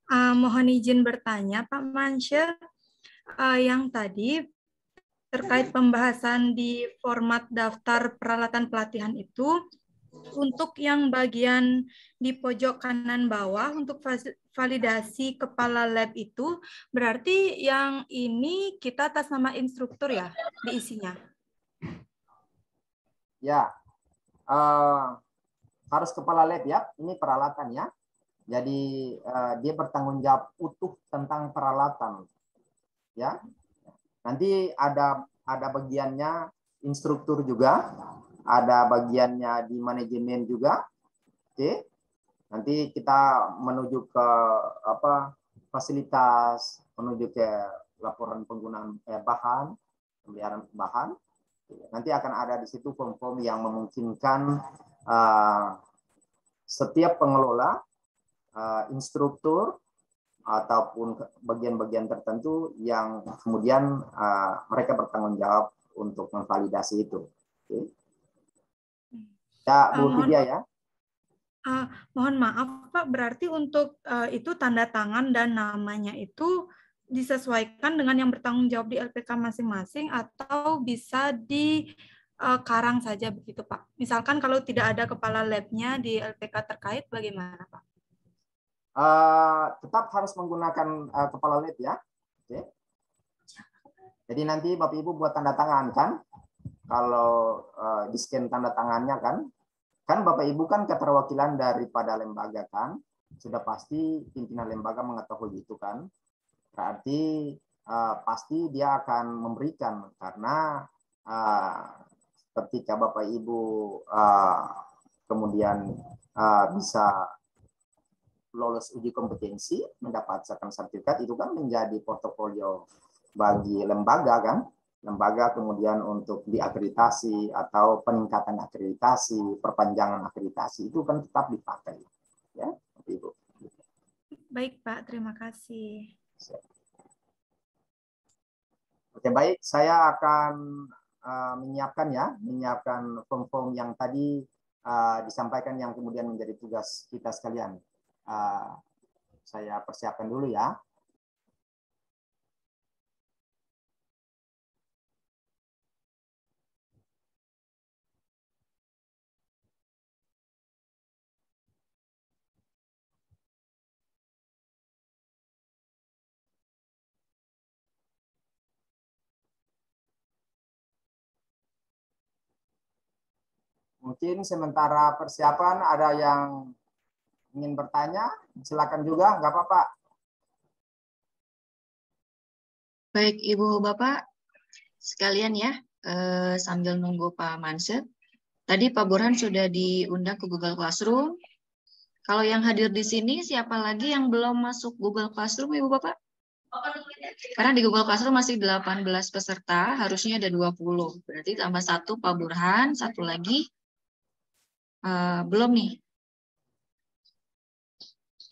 Mohon izin bertanya, Pak Mansyur, yang tadi terkait pembahasan di format daftar peralatan pelatihan itu, untuk yang bagian di pojok kanan bawah untuk validasi kepala lab itu, berarti yang ini kita atas nama instruktur ya diisinya? Ya, harus kepala lab ya, ini peralatan ya. Jadi dia bertanggung jawab utuh tentang peralatan. Ya. Nanti ada bagiannya instruktur juga, ada bagiannya di manajemen juga. Oke. Nanti kita menuju ke fasilitas, menuju ke laporan penggunaan bahan, pemeliharaan bahan. Nanti akan ada di situ form-form yang memungkinkan setiap pengelola, instruktur, ataupun bagian-bagian tertentu yang kemudian mereka bertanggung jawab untuk memvalidasi itu. Oke. Ya, Bu Vidya ya. Mohon maaf Pak, berarti untuk itu tanda tangan dan namanya itu disesuaikan dengan yang bertanggung jawab di LPK masing-masing atau bisa di karang saja begitu Pak? Misalkan kalau tidak ada kepala labnya di LPK terkait, bagaimana Pak? Tetap harus menggunakan kepala lab ya. Oke. Jadi nanti Bapak Ibu buat tanda tangan kan, kalau di scan tanda tangannya kan Bapak Ibu kan keterwakilan daripada lembaga kan, sudah pasti pimpinan lembaga mengetahui itu kan, berarti pasti dia akan memberikan, karena ketika Bapak Ibu kemudian bisa lolos uji kompetensi, mendapatkan sertifikat, itu kan menjadi portofolio bagi lembaga kan, lembaga kemudian untuk diakreditasi atau peningkatan akreditasi, perpanjangan akreditasi itu kan tetap dipakai ya, Ibu. Baik Pak, terima kasih. Oke, baik, saya akan menyiapkan form-form yang tadi disampaikan yang kemudian menjadi tugas kita sekalian. Saya persiapkan dulu ya. Mungkin sementara persiapan ada yang ingin bertanya, silakan juga, nggak apa-apa. Baik Ibu Bapak sekalian ya, sambil nunggu Pak Mansyur. Tadi Pak Burhan sudah diundang ke Google Classroom. Kalau yang hadir di sini, siapa lagi yang belum masuk Google Classroom Ibu Bapak? Karena di Google Classroom masih 18 peserta, harusnya ada 20. Berarti tambah 1 Pak Burhan, 1 lagi. Belum nih.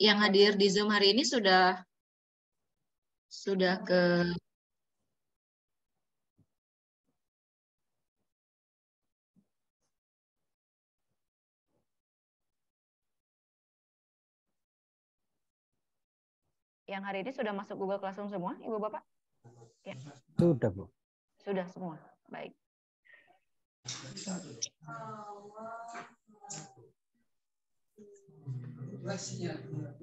Yang hadir di Zoom hari ini sudah sudah ke Yang hari ini sudah masuk Google Classroom semua, Ibu Bapak? Ya. Sudah, Bu. Sudah semua. Baik.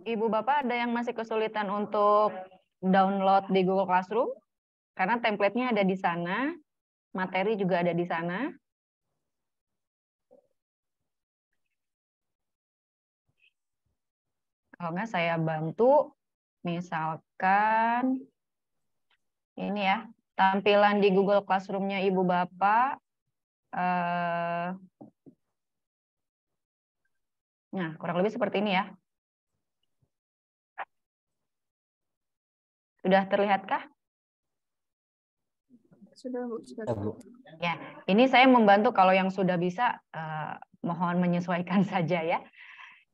Ibu Bapak ada yang masih kesulitan untuk download di Google Classroom? Karena template-nya ada di sana, materi juga ada di sana. Kalau nggak saya bantu, misalkan ini ya, tampilan di Google Classroom-nya Ibu Bapak. Nah, kurang lebih seperti ini ya. Sudah terlihatkah? Sudah, Bu. Sudah. Bu. Ya, ini saya membantu, kalau yang sudah bisa, mohon menyesuaikan saja ya.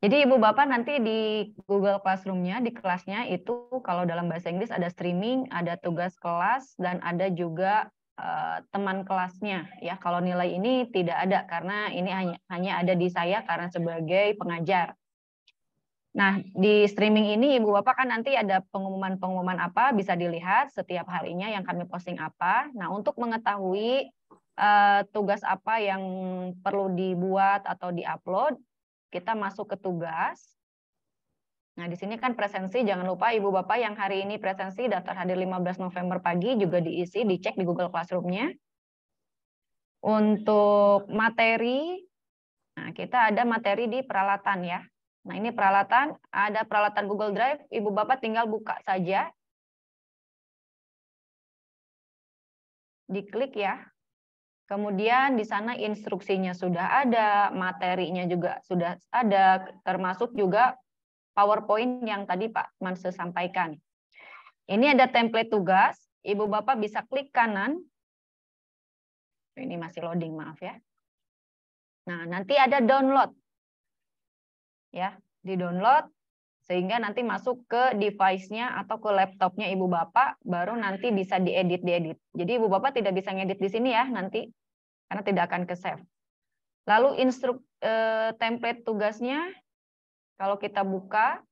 Jadi Ibu Bapak nanti di Google Classroom-nya, di kelasnya itu kalau dalam bahasa Inggris ada streaming, ada tugas kelas, dan ada juga teman kelasnya. Ya, kalau nilai ini tidak ada karena ini hanya ada di saya karena sebagai pengajar. Nah, di streaming ini Ibu Bapak kan nanti ada pengumuman-pengumuman apa, bisa dilihat setiap harinya yang kami posting apa. Nah, untuk mengetahui tugas apa yang perlu dibuat atau diupload, kita masuk ke tugas. Nah, di sini kan presensi, jangan lupa Ibu Bapak yang hari ini presensi daftar hadir 15 November pagi juga diisi, dicek di Google Classroom-nya. Untuk materi, nah kita ada materi di peralatan ya. Nah, ini peralatan, ada peralatan Google Drive, Ibu Bapak tinggal buka saja. Diklik ya. Kemudian di sana instruksinya sudah ada, materinya juga sudah ada, termasuk juga PowerPoint yang tadi Pak Manse sampaikan. Ini ada template tugas, Ibu Bapak bisa klik kanan. Ini masih loading, maaf ya. Nah, nanti ada download. Ya, di-download sehingga nanti masuk ke device-nya atau ke laptopnya Ibu Bapak, baru nanti bisa diedit. Jadi Ibu Bapak tidak bisa ngedit di sini ya nanti, karena tidak akan ke save. Lalu template tugasnya, kalau kita buka,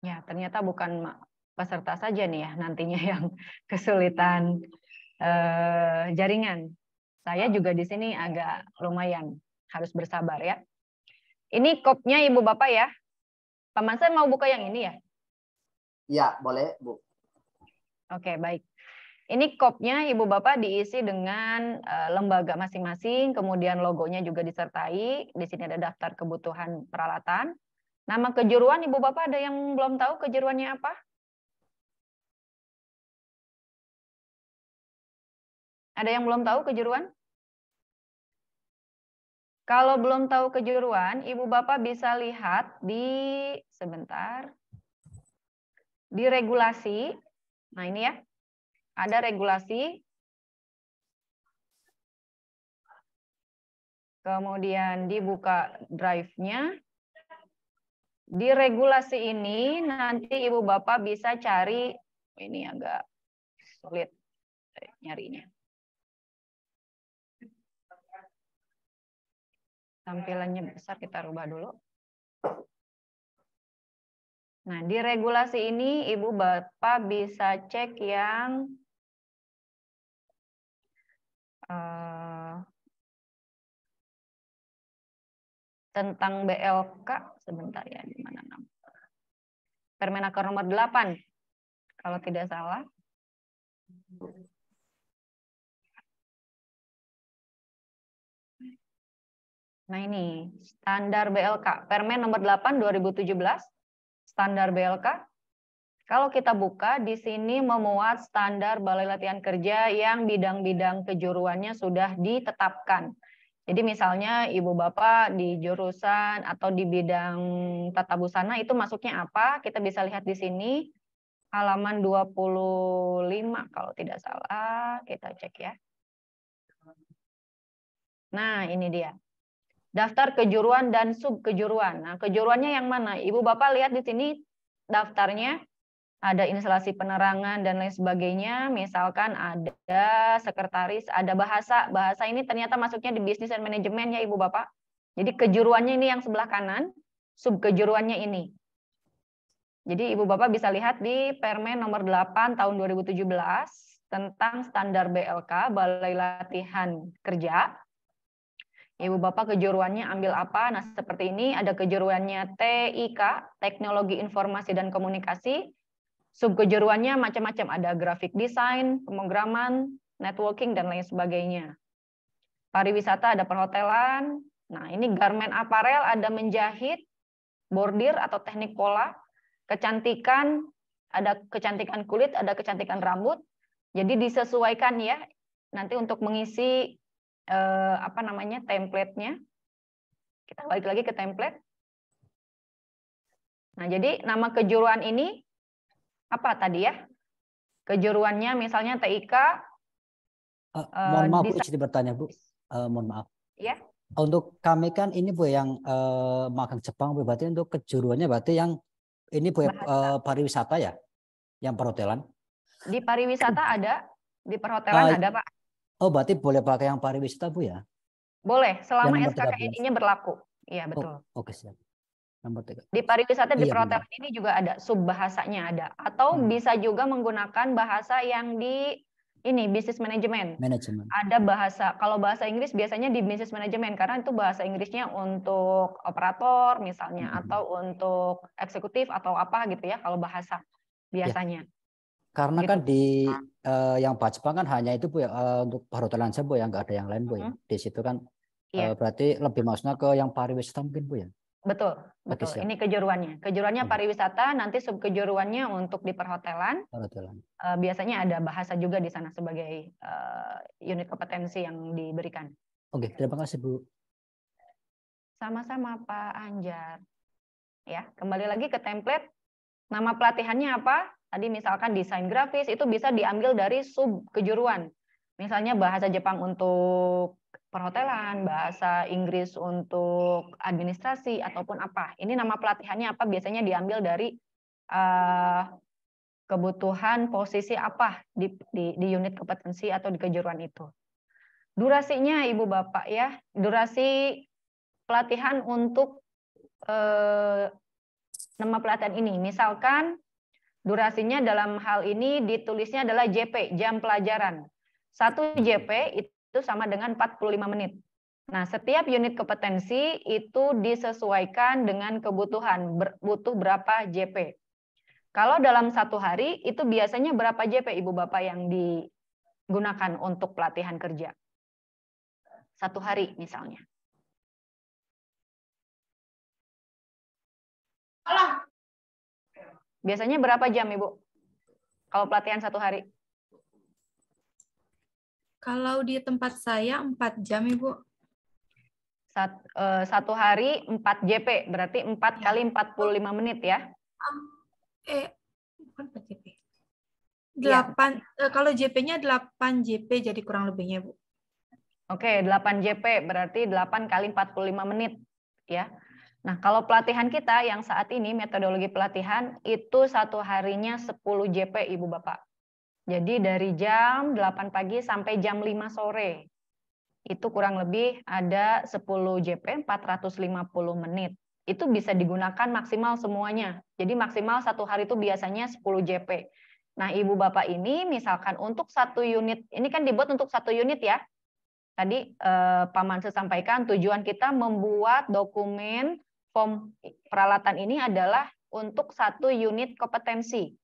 ya ternyata bukan peserta saja nih ya nantinya yang kesulitan jaringan. Saya juga di sini agak lumayan harus bersabar ya. Ini kopnya Ibu Bapak ya. Pak Mansa mau buka yang ini ya? Ya, boleh, Bu. Oke, baik. Ini kopnya Ibu Bapak diisi dengan lembaga masing-masing, kemudian logonya juga disertai. Di sini ada daftar kebutuhan peralatan. Nama kejuruan Ibu Bapak ada yang belum tahu kejuruannya apa? Ada yang belum tahu kejuruan? Kalau belum tahu kejuruan, Ibu Bapak bisa lihat sebentar, di regulasi. Nah ini ya, ada regulasi. Kemudian dibuka drive-nya. Di regulasi ini nanti Ibu Bapak bisa cari, ini agak sulit nyarinya. Tampilannya besar, kita rubah dulu. Nah, di regulasi ini Ibu Bapak bisa cek yang tentang BLK, sebentar ya, di mana nama? Permenaker nomor 8, kalau tidak salah. Nah ini, standar BLK, Permen nomor 8 2017, standar BLK. Kalau kita buka, di sini memuat standar Balai Latihan Kerja yang bidang-bidang kejuruannya sudah ditetapkan. Jadi misalnya Ibu Bapak di jurusan atau di bidang tata busana itu masuknya apa, kita bisa lihat di sini, halaman 25 kalau tidak salah, kita cek ya. Nah, ini dia. Daftar kejuruan dan subkejuruan. Nah, kejuruannya yang mana? Ibu Bapak lihat di sini daftarnya. Ada instalasi penerangan dan lain sebagainya. Misalkan ada sekretaris, ada bahasa. Bahasa ini ternyata masuknya di bisnis dan manajemen ya Ibu Bapak. Jadi kejuruannya ini yang sebelah kanan, subkejuruannya ini. Jadi Ibu Bapak bisa lihat di Permen nomor 8 tahun 2017 tentang standar BLK, Balai Latihan Kerja. Ibu Bapak kejuruannya ambil apa? Nah, seperti ini ada kejuruannya TIK, Teknologi Informasi dan Komunikasi. Subkejuruannya macam-macam, ada grafik desain, pemrograman, networking, dan lain sebagainya. Pariwisata ada perhotelan. Nah, ini garment aparel ada menjahit, bordir atau teknik pola. Kecantikan, ada kecantikan kulit, ada kecantikan rambut. Jadi disesuaikan ya, nanti untuk mengisi template-nya. Kita balik lagi ke template. Nah, jadi nama kejuruan ini apa tadi ya? Kejuruannya misalnya TIK. Mohon maaf Bu, izin bertanya Bu. Mohon maaf. Ya. Untuk kami kan ini Bu yang magang Jepang Bu, berarti untuk kejuruannya berarti yang ini Bu pariwisata ya? Yang perhotelan? Di pariwisata ada, di perhotelan ada Pak. Oh, berarti boleh pakai yang pariwisata Bu ya? Boleh, selama SKKN-nya berlaku. Iya, betul. Oke, siap. Di pariwisata, di perhotelan ini juga ada, subbahasanya ada. Atau bisa juga menggunakan bahasa yang di ini, bisnis manajemen. Ada bahasa, kalau bahasa Inggris biasanya di bisnis manajemen, karena itu bahasa Inggrisnya untuk operator misalnya, atau untuk eksekutif atau apa gitu ya, kalau bahasa biasanya. Ya. Karena gitu. Kan di yang Jepang kan hanya itu Bu ya, untuk perhotelan saja Bu ya, nggak ada yang lain Bu ya. Di situ kan berarti lebih maksudnya ke yang pariwisata mungkin Bu ya. Betul, betul. Oke, ini kejuruannya. Kejuruannya pariwisata, nanti subkejuruannya untuk di perhotelan. Biasanya ada bahasa juga di sana sebagai unit kompetensi yang diberikan. Oke, terima kasih Bu. Sama-sama Pak Anjar. Ya, kembali lagi ke template. Nama pelatihannya apa? Tadi misalkan desain grafis, itu bisa diambil dari subkejuruan. Misalnya bahasa Jepang untuk perhotelan, bahasa Inggris untuk administrasi, ataupun apa. Ini nama pelatihannya apa, biasanya diambil dari kebutuhan posisi apa di unit kompetensi atau di kejuruan itu. Durasinya Ibu Bapak ya, durasi pelatihan untuk nama pelatihan ini. Misalkan durasinya dalam hal ini ditulisnya adalah JP, jam pelajaran. 1 JP itu sama dengan 45 menit. Nah, setiap unit kompetensi itu disesuaikan dengan kebutuhan, butuh berapa JP. Kalau dalam 1 hari, itu biasanya berapa JP Ibu Bapak yang digunakan untuk pelatihan kerja? 1 hari misalnya. Biasanya berapa jam Ibu? Kalau pelatihan 1 hari? Kalau di tempat saya 4 jam, Ibu. 1 hari 4 JP, berarti 4 kali 45 menit ya? Bukan 4 JP. 8, kalau JP-nya 8 JP jadi kurang lebihnya, Bu. Oke, 8 JP, berarti 8 kali 45 menit ya. Nah, kalau pelatihan kita yang saat ini, metodologi pelatihan, itu 1 harinya 10 JP Ibu Bapak. Jadi dari jam 8 pagi sampai jam 5 sore. Itu kurang lebih ada 10 JP, 450 menit. Itu bisa digunakan maksimal semuanya. Jadi maksimal 1 hari itu biasanya 10 JP. Nah, Ibu Bapak ini misalkan untuk 1 unit, ini kan dibuat untuk 1 unit ya. Tadi Pak Mansur sampaikan tujuan kita membuat dokumen form peralatan ini adalah untuk 1 unit kompetensi.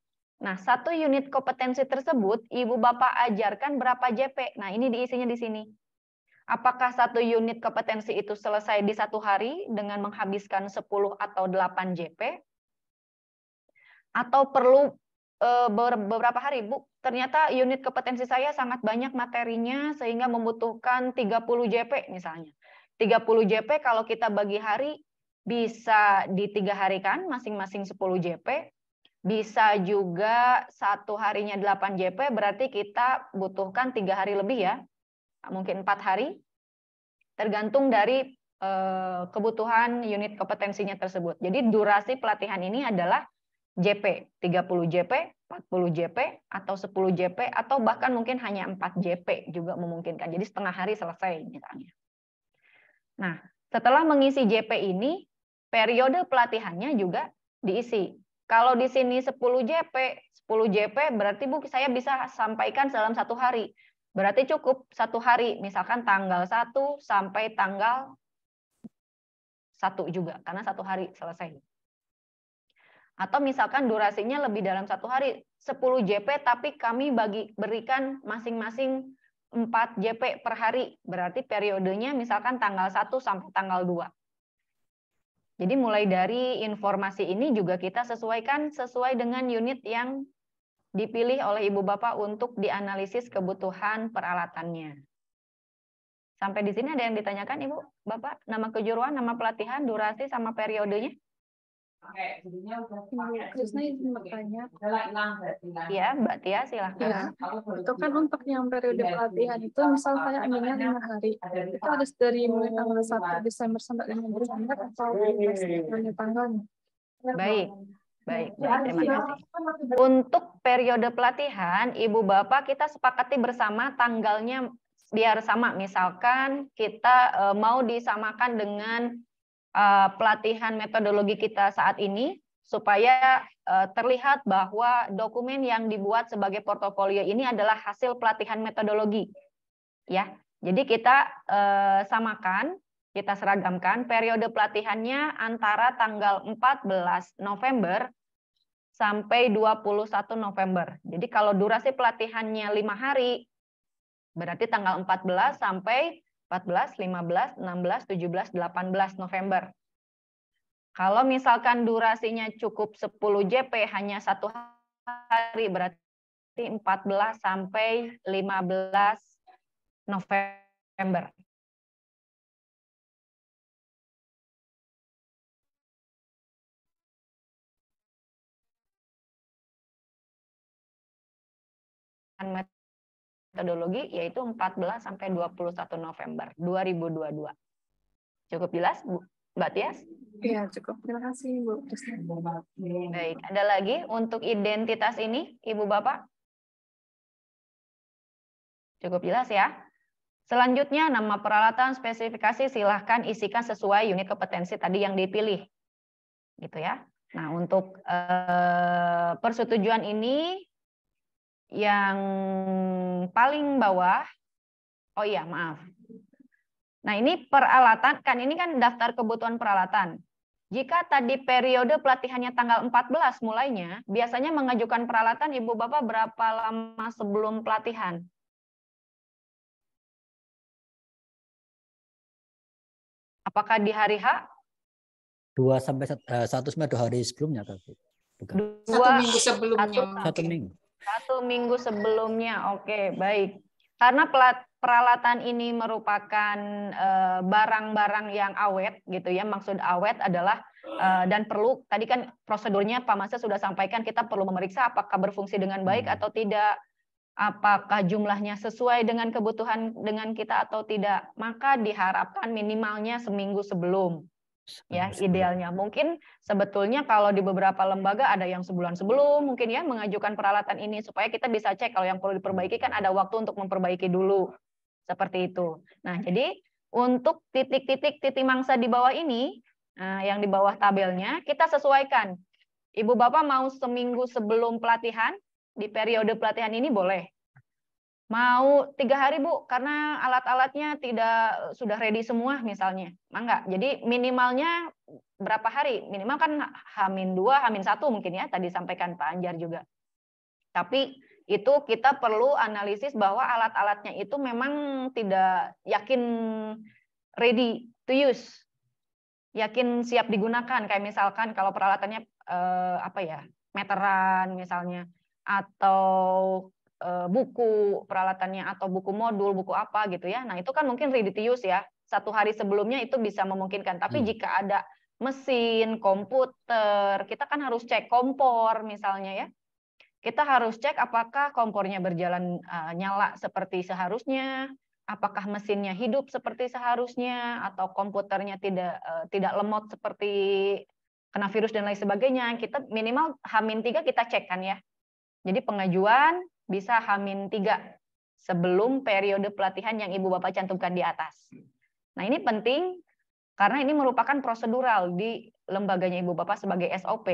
Nah, 1 unit kompetensi tersebut Ibu Bapak ajarkan berapa JP. Nah, ini diisinya di sini. Apakah 1 unit kompetensi itu selesai di 1 hari dengan menghabiskan 10 atau 8 JP? Atau perlu beberapa hari, Bu? Ternyata unit kompetensi saya sangat banyak materinya sehingga membutuhkan 30 JP misalnya. 30 JP kalau kita bagi hari bisa di 3 hari kan, masing-masing 10 JP. Bisa juga 1 harinya 8 JP, berarti kita butuhkan 3 hari lebih ya. Mungkin 4 hari. tergantung dari kebutuhan unit kompetensinya tersebut. Jadi durasi pelatihan ini adalah JP, 30 JP, 40 JP, atau 10 JP, atau bahkan mungkin hanya 4 JP juga memungkinkan. Jadi setengah hari selesai misalnya. Nah, setelah mengisi JP ini, periode pelatihannya juga diisi. Kalau di sini 10 JP berarti Bu saya bisa sampaikan dalam 1 hari. Berarti cukup 1 hari, misalkan tanggal 1 sampai tanggal 1 juga, karena 1 hari selesai. Atau misalkan durasinya lebih dalam 1 hari, 10 JP, tapi kami berikan masing-masing 4 JP per hari, berarti periodenya misalkan tanggal 1 sampai tanggal 2. Jadi mulai dari informasi ini juga kita sesuaikan sesuai dengan unit yang dipilih oleh Ibu Bapak untuk dianalisis kebutuhan peralatannya. Sampai di sini ada yang ditanyakan Ibu Bapak? Nama kejuruan, nama pelatihan, durasi, sama periodenya? Krisna izin bertanya. Ya, Mbak Tia silahkan. Ya, itu kan untuk yang periode pelatihan itu, misal saya ambilnya 5 hari, itu harus dari mulai tanggal 1 Desember sampai 5 Desember atau tanggalnya? Baik, terima kasih. Untuk periode pelatihan, Ibu Bapak kita sepakati bersama tanggalnya biar sama. Misalkan kita mau disamakan dengan pelatihan metodologi kita saat ini, supaya terlihat bahwa dokumen yang dibuat sebagai portofolio ini adalah hasil pelatihan metodologi. Ya, jadi kita samakan, kita seragamkan periode pelatihannya antara tanggal 14 November sampai 21 November. Jadi kalau durasi pelatihannya 5 hari, berarti tanggal 14 sampai 14, 15, 16, 17, 18 November. Kalau misalkan durasinya cukup 10 JP hanya 1 hari, berarti 14 sampai 15 November. Metodologi yaitu 14 sampai 21 November 2022. Cukup jelas, Bu? Mbak Tias? Iya, cukup. Terima kasih, Bu. Baik, ada lagi untuk identitas ini, Ibu Bapak? Cukup jelas ya. Selanjutnya, nama peralatan, spesifikasi silahkan isikan sesuai unit kompetensi tadi yang dipilih. Gitu ya. Nah, untuk persetujuan ini, yang paling bawah, oh iya maaf. Nah ini peralatan, kan ini kan daftar kebutuhan peralatan. Jika tadi periode pelatihannya tanggal 14 mulainya, biasanya mengajukan peralatan Ibu Bapak berapa lama sebelum pelatihan? Apakah di hari H? 2 sampai 1 hari sebelumnya, bukan? 1 minggu sebelumnya. 1 minggu. 1 minggu sebelumnya, oke, baik. Karena peralatan ini merupakan barang-barang yang awet, gitu ya. Maksud awet adalah dan perlu, tadi kan prosedurnya Pak Masa sudah sampaikan, kita perlu memeriksa apakah berfungsi dengan baik atau tidak, apakah jumlahnya sesuai dengan kebutuhan dengan kita atau tidak. Maka diharapkan minimalnya seminggu sebelum. Ya, idealnya mungkin sebetulnya kalau di beberapa lembaga ada yang sebulan sebelum mungkin ya mengajukan peralatan ini supaya kita bisa cek kalau yang perlu diperbaiki kan ada waktu untuk memperbaiki dulu. Seperti itu. Nah, jadi untuk titik-titik mangsa di bawah ini, yang di bawah tabelnya kita sesuaikan. Ibu Bapak mau seminggu sebelum pelatihan, di periode pelatihan ini boleh. Mau 3 hari Bu, karena alat-alatnya sudah ready semua misalnya. Enggak. Jadi minimalnya berapa hari? Minimal kan H-2, H-1 mungkin ya, tadi sampaikan Pak Anjar juga. Tapi itu kita perlu analisis bahwa alat-alatnya itu memang tidak yakin ready to use. Yakin siap digunakan, kayak misalkan kalau peralatannya meteran misalnya, atau buku peralatannya atau buku modul, buku apa gitu ya. Nah, itu kan mungkin ready to use ya. 1 hari sebelumnya itu bisa memungkinkan. Tapi jika ada mesin, komputer, kita kan harus cek kompor misalnya ya. Kita harus cek apakah kompornya berjalan nyala seperti seharusnya, apakah mesinnya hidup seperti seharusnya atau komputernya tidak lemot seperti kena virus dan lain sebagainya. Kita minimal H-3 kita cek kan ya. Jadi pengajuan bisa H-3 sebelum periode pelatihan yang Ibu Bapak cantumkan di atas. Nah, ini penting karena ini merupakan prosedural di lembaganya Ibu Bapak sebagai SOP.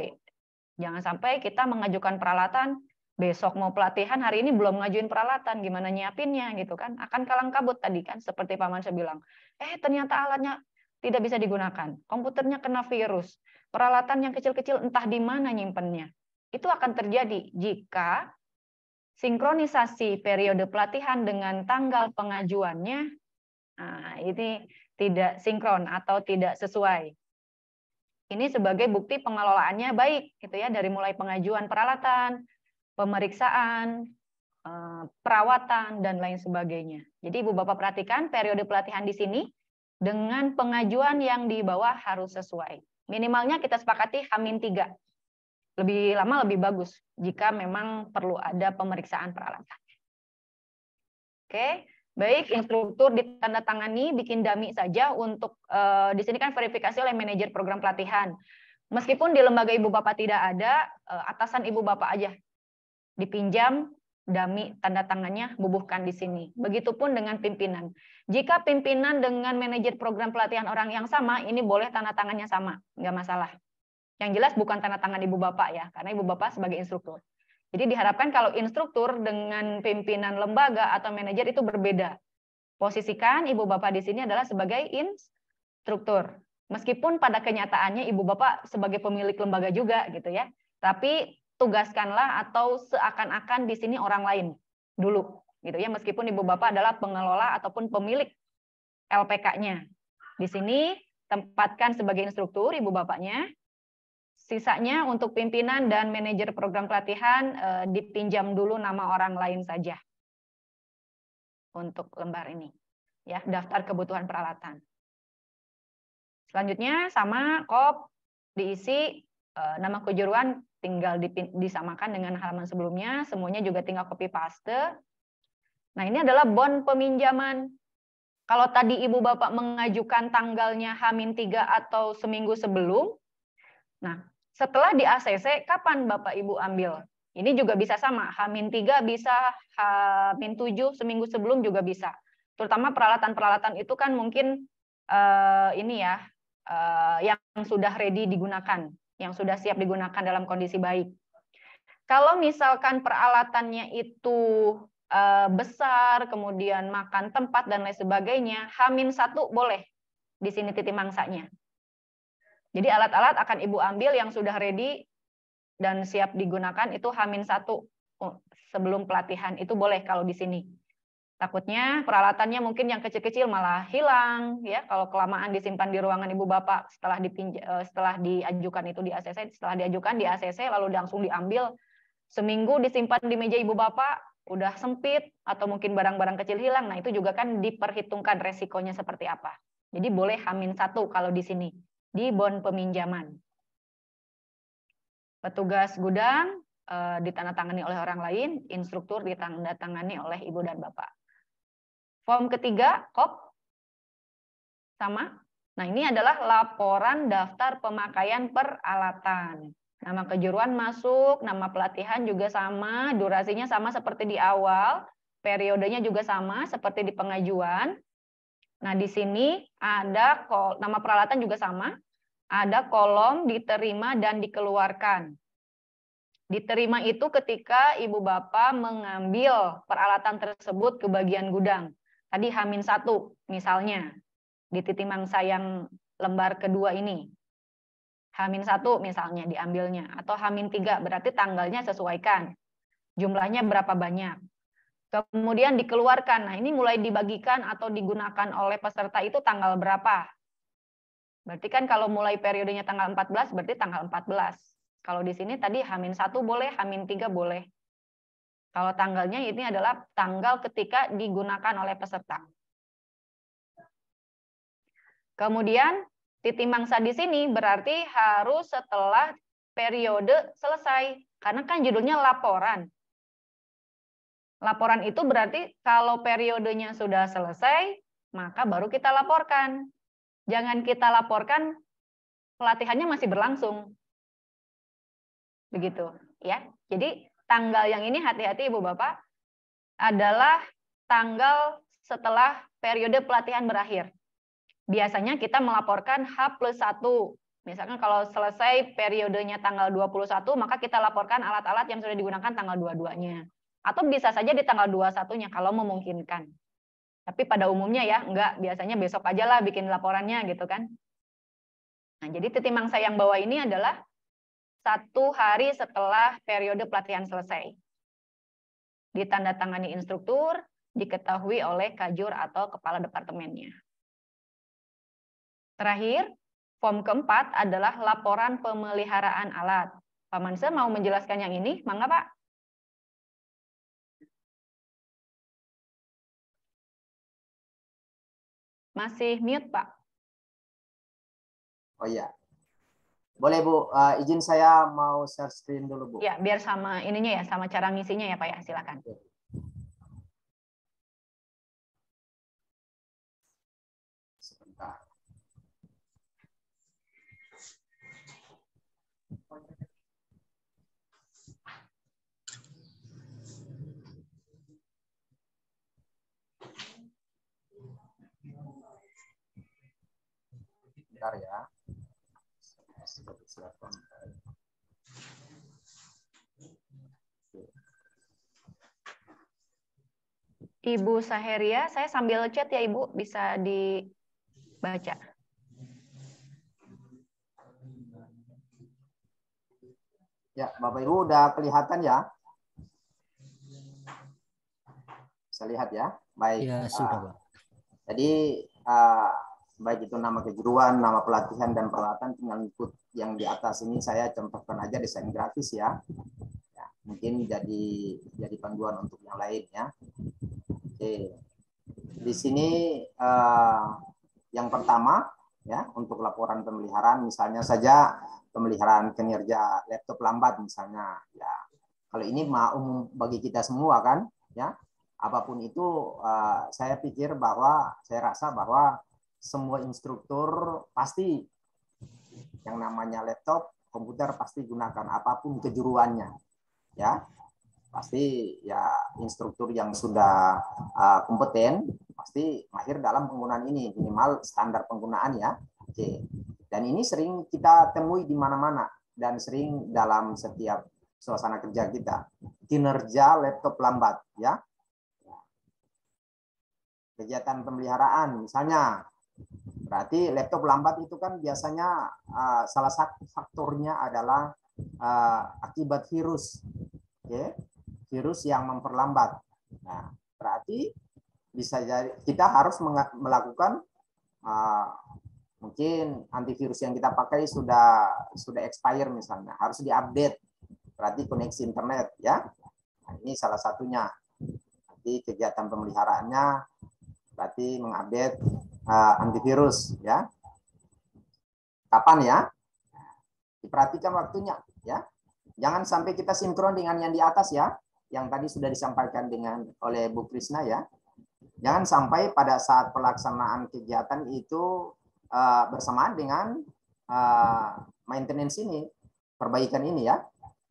Jangan sampai kita mengajukan peralatan, besok mau pelatihan, hari ini belum ngajuin peralatan, gimana nyiapinnya gitu kan. Akan kalang kabut tadi kan, seperti Pak Mansyah bilang. Ternyata alatnya tidak bisa digunakan, komputernya kena virus, peralatan yang kecil-kecil entah di mana nyimpennya. Itu akan terjadi jika sinkronisasi periode pelatihan dengan tanggal pengajuannya ini tidak sinkron atau tidak sesuai. Ini sebagai bukti pengelolaannya baik gitu ya, dari mulai pengajuan peralatan, pemeriksaan, perawatan dan lain sebagainya. Jadi Ibu Bapak perhatikan periode pelatihan di sini dengan pengajuan yang di bawah harus sesuai. Minimalnya kita sepakati H-3. Lebih lama lebih bagus jika memang perlu ada pemeriksaan peralatan. Oke, baik, instruktur ditandatangani, bikin dummy saja untuk di sini kan verifikasi oleh manajer program pelatihan. Meskipun di lembaga Ibu Bapak tidak ada, atasan Ibu Bapak aja dipinjam dummy tanda tangannya, bubuhkan di sini. Begitupun dengan pimpinan. Jika pimpinan dengan manajer program pelatihan orang yang sama, ini boleh tanda tangannya sama, nggak masalah. Yang jelas bukan tanda tangan Ibu Bapak ya, karena Ibu Bapak sebagai instruktur. Jadi diharapkan kalau instruktur dengan pimpinan lembaga atau manajer itu berbeda. Posisikan Ibu Bapak di sini adalah sebagai instruktur. Meskipun pada kenyataannya Ibu Bapak sebagai pemilik lembaga juga gitu ya. Tapi tugaskanlah atau seakan-akan di sini orang lain dulu gitu ya, meskipun Ibu Bapak adalah pengelola ataupun pemilik LPK-nya. Di sini tempatkan sebagai instruktur Ibu Bapaknya. Sisanya untuk pimpinan dan manajer program pelatihan dipinjam dulu nama orang lain saja untuk lembar ini. Ya, daftar kebutuhan peralatan. Selanjutnya sama kop diisi nama kejuruan tinggal disamakan dengan halaman sebelumnya, semuanya juga tinggal copy paste. Nah, ini adalah bon peminjaman. Kalau tadi Ibu Bapak mengajukan tanggalnya H-3 atau seminggu sebelum, nah, setelah di ACC, kapan Bapak Ibu ambil? Ini juga bisa sama, H-3 bisa, H-7 seminggu sebelum juga bisa. Terutama peralatan-peralatan itu kan mungkin ini ya, yang sudah ready digunakan, yang sudah siap digunakan dalam kondisi baik. Kalau misalkan peralatannya itu besar, kemudian makan tempat dan lain sebagainya, H-1 boleh di sini titik mangsanya. Jadi alat-alat akan Ibu ambil yang sudah ready dan siap digunakan itu H-1 sebelum pelatihan, itu boleh kalau di sini. Takutnya peralatannya mungkin yang kecil-kecil malah hilang ya kalau kelamaan disimpan di ruangan Ibu Bapak setelah diajukan itu di ACC, setelah diajukan di ACC lalu langsung diambil, seminggu disimpan di meja Ibu Bapak udah sempit atau mungkin barang-barang kecil hilang. Nah, itu juga kan diperhitungkan resikonya seperti apa. Jadi boleh H-1 kalau di sini di bon peminjaman. Petugas gudang ditandatangani oleh orang lain, instruktur ditandatangani oleh Ibu dan Bapak. Form ketiga, KOP, sama. Nah, ini adalah laporan daftar pemakaian peralatan. Nama kejuruan masuk, nama pelatihan juga sama, durasinya sama seperti di awal, periodenya juga sama seperti di pengajuan. Nah, di sini ada nama peralatan juga sama, ada kolom diterima dan dikeluarkan. Diterima itu ketika Ibu Bapak mengambil peralatan tersebut ke bagian gudang. Tadi H-1 misalnya, di titik mangsa yang lembar kedua ini. H-1 misalnya diambilnya, atau H-3 berarti tanggalnya sesuaikan. Jumlahnya berapa banyak. Kemudian dikeluarkan. Nah, ini mulai dibagikan atau digunakan oleh peserta itu tanggal berapa? Berarti kan kalau mulai periodenya tanggal 14, berarti tanggal 14. Kalau di sini tadi H-1 boleh, H-3 boleh. Kalau tanggalnya ini adalah tanggal ketika digunakan oleh peserta. Kemudian titik mangsa di sini berarti harus setelah periode selesai. Karena kan judulnya laporan. Laporan itu berarti kalau periodenya sudah selesai, maka baru kita laporkan. Jangan kita laporkan pelatihannya masih berlangsung. Begitu, ya. Jadi tanggal yang ini hati-hati Ibu Bapak adalah tanggal setelah periode pelatihan berakhir. Biasanya kita melaporkan H+1. Misalkan kalau selesai periodenya tanggal 21, maka kita laporkan alat-alat yang sudah digunakan tanggal 22-nya. Atau bisa saja di tanggal 21-nya kalau memungkinkan. Tapi pada umumnya ya, enggak, biasanya besok aja lah bikin laporannya gitu kan. Nah, jadi titik mangsa yang bawah ini adalah 1 hari setelah periode pelatihan selesai. Ditandatangani instruktur, diketahui oleh kajur atau kepala departemennya. Terakhir, form keempat adalah laporan pemeliharaan alat. Pak Manse mau menjelaskan yang ini? Mangga Pak. Masih mute, Pak. Oh iya. Boleh Bu, izin saya mau share screen dulu Bu. Ya, biar sama ininya ya, sama cara ngisinya ya Pak ya, silakan. Sebentar. Bentar ya. Ibu Saheria, saya sambil chat ya Ibu, bisa dibaca. Ya, Bapak Ibu udah kelihatan ya? Bisa lihat ya? Baik. Ya, sudah Pak. Jadi baik itu nama kejuruan, nama pelatihan dan peralatan tinggal ikut yang di atas ini saya contohkan aja desain grafis ya. Ya mungkin jadi panduan untuk yang lain ya. Oke. Di sini yang pertama ya untuk laporan pemeliharaan misalnya saja pemeliharaan kinerja laptop lambat misalnya ya. Kalau ini umum bagi kita semua kan ya. Apapun itu saya pikir bahwa saya rasa bahwa semua instruktur pasti yang namanya laptop, komputer pasti gunakan apapun kejuruannya, ya pasti ya instruktur yang sudah kompeten pasti mahir dalam penggunaan ini minimal standar penggunaan ya. Oke. Dan ini sering kita temui di mana-mana dan sering dalam setiap suasana kerja kita kinerja laptop lambat ya. Kegiatan pemeliharaan misalnya. Berarti laptop lambat itu kan biasanya salah satu faktornya adalah akibat virus. Okay? Virus yang memperlambat. Nah, berarti bisa jadi kita harus melakukan mungkin antivirus yang kita pakai sudah expire misalnya, harus diupdate. Berarti koneksi internet ya. Nah, ini salah satunya. Nanti kegiatan pemeliharaannya berarti mengupdate antivirus ya. Kapan ya? Diperhatikan waktunya ya. Jangan sampai kita sinkron dengan yang di atas ya, yang tadi sudah disampaikan oleh Bu Krisna ya. Jangan sampai pada saat pelaksanaan kegiatan itu bersamaan dengan maintenance ini, perbaikan ini ya,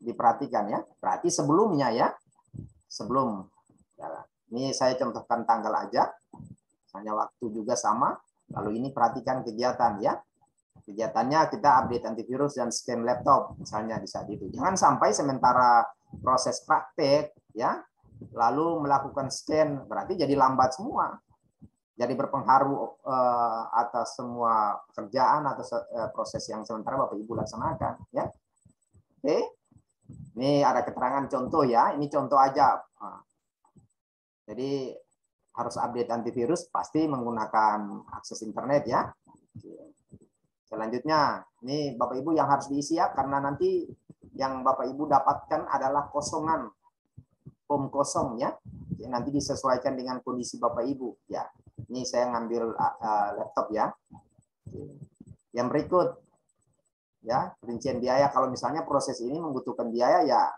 diperhatikan ya. Berarti sebelumnya ya, sebelum. Ya, ini saya contohkan tanggal aja. Hanya waktu juga sama, lalu ini perhatikan kegiatan ya. Kegiatannya kita update antivirus dan scan laptop misalnya di saat itu. Jangan sampai sementara proses praktek ya, lalu melakukan scan, berarti jadi lambat semua. Jadi berpengaruh atas semua pekerjaan atau proses yang sementara Bapak Ibu laksanakan ya. Oke. Ini ada keterangan contoh ya, ini contoh aja. Jadi harus update antivirus pasti menggunakan akses internet ya. Selanjutnya, ini Bapak Ibu yang harus diisi ya, karena nanti yang Bapak Ibu dapatkan adalah kosongan, form kosong ya. Nanti disesuaikan dengan kondisi Bapak Ibu ya. Ini saya ngambil laptop ya. Yang berikut ya, rincian biaya kalau misalnya proses ini membutuhkan biaya ya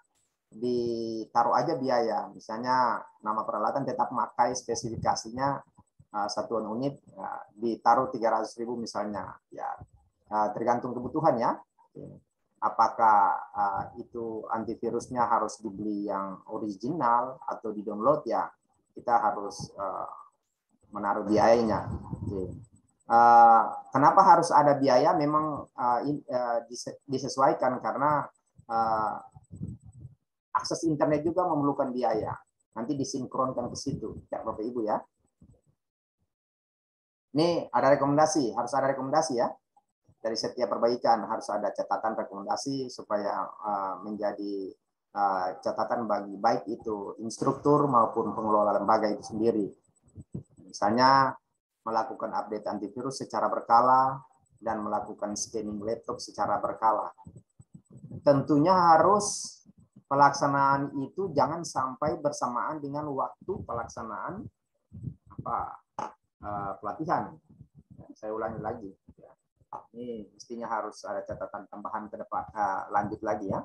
ditaruh aja biaya. Misalnya nama peralatan tetap pakai spesifikasinya satuan unit, ditaruh 300.000 misalnya. Ya, tergantung kebutuhan ya. Apakah itu antivirusnya harus dibeli yang original atau di-download ya, kita harus menaruh biayanya. Kenapa harus ada biaya? Memang disesuaikan karena akses internet juga memerlukan biaya. Nanti disinkronkan ke situ, ya Bapak Ibu ya. Ini ada rekomendasi, harus ada rekomendasi ya. Dari setiap perbaikan harus ada catatan rekomendasi supaya menjadi catatan bagi baik itu instruktur maupun pengelola lembaga itu sendiri. Misalnya melakukan update antivirus secara berkala dan melakukan scanning laptop secara berkala. Tentunya harus pelaksanaan itu jangan sampai bersamaan dengan waktu pelaksanaan pelatihan. Saya ulangi lagi. Ini mestinya harus ada catatan tambahan ke depan, lanjut lagi ya.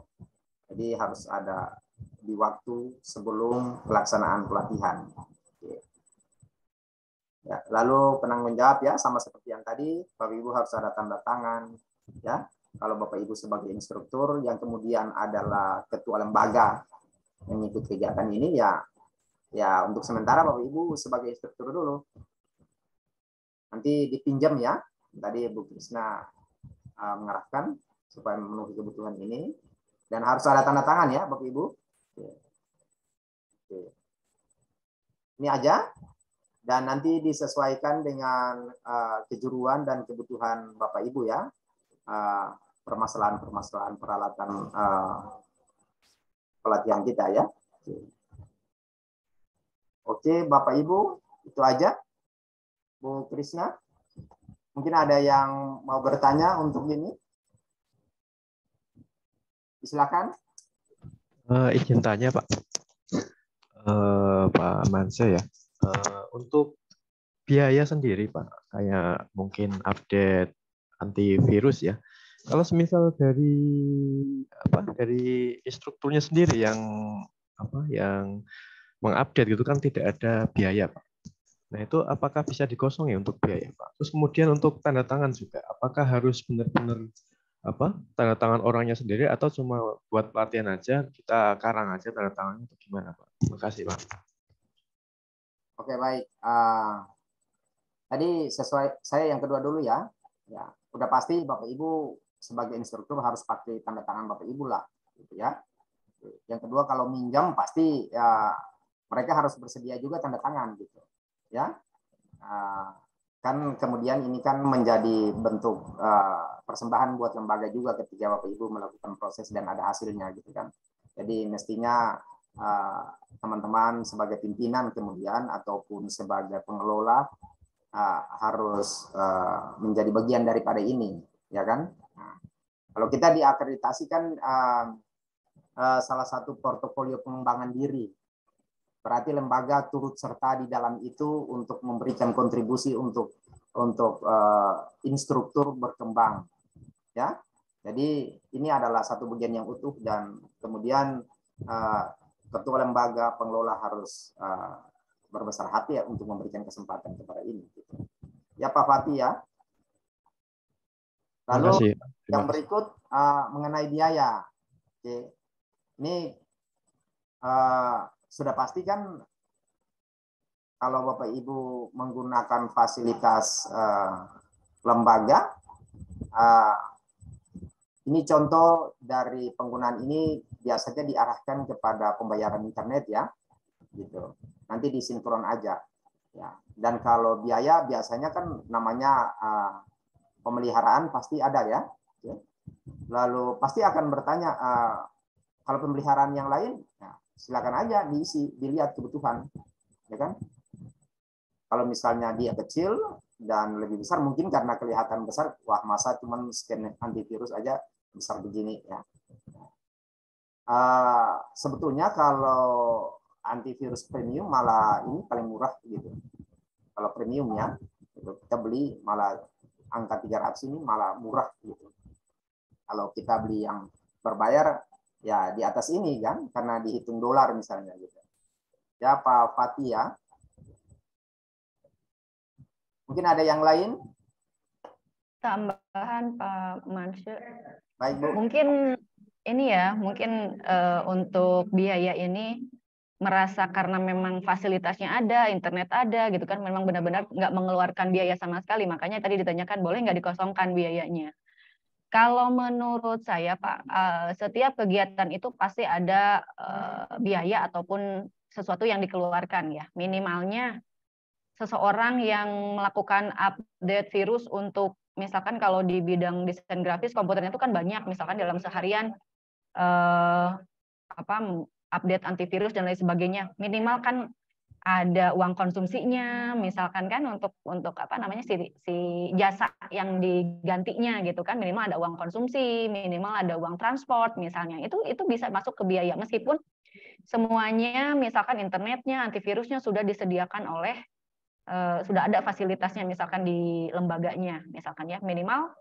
Jadi harus ada di waktu sebelum pelaksanaan pelatihan. Ya, lalu penanggung jawab ya, sama seperti yang tadi, Bapak Ibu harus ada tanda tangan ya. Kalau Bapak Ibu sebagai instruktur yang kemudian adalah ketua lembaga yang ikut kegiatan ini ya untuk sementara Bapak Ibu sebagai instruktur dulu. Nanti dipinjam ya. Tadi Bu Krisna mengarahkan supaya memenuhi kebutuhan ini dan harus ada tanda tangan ya Bapak Ibu. Oke. Ini aja dan nanti disesuaikan dengan kejuruan dan kebutuhan Bapak Ibu ya. Permasalahan-permasalahan peralatan pelatihan kita ya. Oke, Bapak Ibu, itu aja. Bu Krisna, mungkin ada yang mau bertanya untuk ini? Silakan. Izin tanya Pak, Pak Mansyah ya. Untuk biaya sendiri Pak, kayak mungkin update antivirus ya. Kalau semisal dari instrukturnya sendiri yang mengupdate gitu kan tidak ada biaya Pak. Nah itu apakah bisa digosong ya untuk biaya Pak? Terus kemudian untuk tanda tangan juga, apakah harus benar-benar tanda tangan orangnya sendiri atau cuma buat pelatihan aja kita karang aja tanda tangannya atau gimana Pak? Terima kasih Pak. Oke baik. Tadi sesuai saya yang kedua dulu ya. Ya, udah pasti Bapak Ibu sebagai instruktur harus pakai tanda tangan Bapak Ibu lah, gitu ya. Yang kedua kalau minjam pasti ya mereka harus bersedia juga tanda tangan gitu, ya. Kan kemudian ini kan menjadi bentuk persembahan buat lembaga juga ketika Bapak Ibu melakukan proses dan ada hasilnya gitu kan. Jadi mestinya teman-teman sebagai pimpinan kemudian ataupun sebagai pengelola harus menjadi bagian daripada ini, ya kan? Nah, kalau kita diakreditasi kan salah satu portofolio pengembangan diri, berarti lembaga turut serta di dalam itu untuk memberikan kontribusi untuk instruktur berkembang, ya. Jadi ini adalah satu bagian yang utuh dan kemudian ketua lembaga pengelola harus berbesar hati ya untuk memberikan kesempatan kepada ini. Ya Pak Fatih ya. Lalu yang berikut mengenai biaya. Oke. Ini sudah pasti kan kalau Bapak Ibu menggunakan fasilitas lembaga, ini contoh dari penggunaan ini biasanya diarahkan kepada pembayaran internet ya, gitu. Nanti disinkron aja, ya. Dan kalau biaya biasanya kan namanya pemeliharaan pasti ada ya. Lalu pasti akan bertanya kalau pemeliharaan yang lain, ya, silakan aja diisi, dilihat kebutuhan, ya kan? Kalau misalnya dia kecil dan lebih besar, mungkin karena kelihatan besar, wah masa cuman scan antivirus aja besar begini ya. Sebetulnya kalau antivirus premium malah ini paling murah gitu. Kalau premium ya, kita beli malah angka 300 ini malah murah gitu. Kalau kita beli yang berbayar ya di atas ini kan, karena dihitung dolar misalnya gitu. Ya Pak Fatih ya. Mungkin ada yang lain? Tambahan Pak Mansur. Baik Bu. Mungkin ini ya, mungkin untuk biaya ini merasa karena memang fasilitasnya ada, internet ada gitu kan, memang benar-benar nggak mengeluarkan biaya sama sekali. Makanya tadi ditanyakan boleh nggak dikosongkan biayanya. Kalau menurut saya Pak, setiap kegiatan itu pasti ada biaya ataupun sesuatu yang dikeluarkan ya. Minimalnya seseorang yang melakukan update virus untuk, misalkan kalau di bidang desain grafis komputernya itu kan banyak, misalkan dalam seharian update antivirus dan lain sebagainya, minimal kan ada uang konsumsinya, misalkan kan untuk si jasa yang digantinya gitu kan, minimal ada uang konsumsi, minimal ada uang transport misalnya, itu bisa masuk ke biaya meskipun semuanya misalkan internetnya, antivirusnya sudah disediakan oleh sudah ada fasilitasnya misalkan di lembaganya misalkan ya, minimal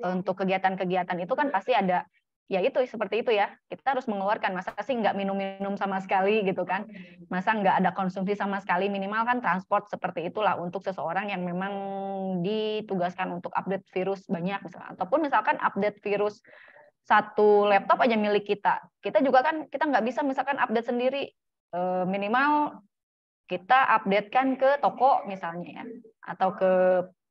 untuk kegiatan-kegiatan itu kan pasti ada ya, itu seperti itu ya, kita harus mengeluarkan. Masa sih nggak minum-minum sama sekali gitu kan, masa nggak ada konsumsi sama sekali, minimal kan transport seperti itulah untuk seseorang yang memang ditugaskan untuk update virus banyak misalkan, ataupun misalkan update virus satu laptop aja milik kita juga kan, kita nggak bisa misalkan update sendiri, minimal kita update kan ke toko misalnya ya, atau ke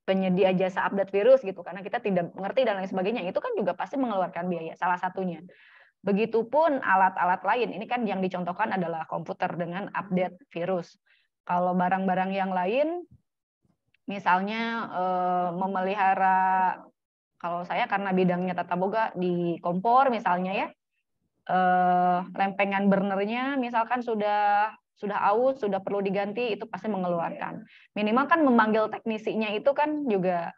penyedia jasa update virus gitu, karena kita tidak mengerti dan lain sebagainya, itu kan juga pasti mengeluarkan biaya, salah satunya. Begitupun alat-alat lain, ini kan yang dicontohkan adalah komputer dengan update virus. Kalau barang-barang yang lain, misalnya memelihara, kalau saya karena bidangnya tata boga di kompor misalnya ya, lempengan burnernya misalkan sudah aus, sudah perlu diganti, itu pasti mengeluarkan. Minimal kan memanggil teknisinya itu kan juga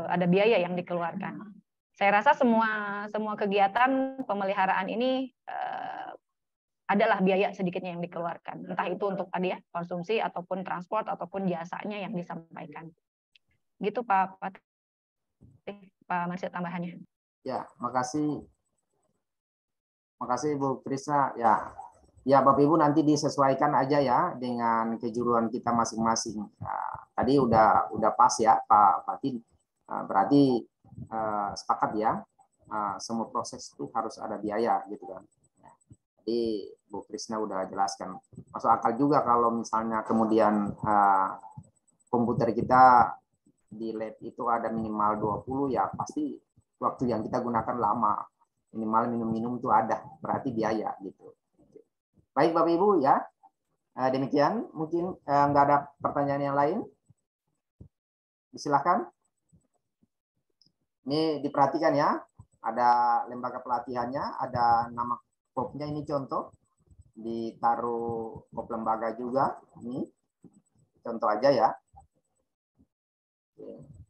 ada biaya yang dikeluarkan. Saya rasa semua kegiatan pemeliharaan ini adalah biaya sedikitnya yang dikeluarkan. Entah itu untuk tadi ya, konsumsi ataupun transport ataupun jasanya yang disampaikan. Gitu Pak Mansur tambahannya. Ya, makasih Bu Krisna ya. Ya Bapak Ibu nanti disesuaikan aja ya dengan kejuruan kita masing-masing. Nah, tadi udah pas ya Pak Fatih. Berarti sepakat ya, semua proses itu harus ada biaya gitu kan. Jadi Bu Krisna udah jelaskan. Masuk akal juga kalau misalnya kemudian komputer kita di lab itu ada minimal 20, ya pasti waktu yang kita gunakan lama. Minimal minum-minum itu ada, berarti biaya gitu. Baik Bapak Ibu ya, demikian. Mungkin nggak ada pertanyaan yang lain. Silakan. Ini diperhatikan ya, ada lembaga pelatihannya, ada nama kopnya, ini contoh. Ditaruh kop lembaga juga, ini contoh aja ya.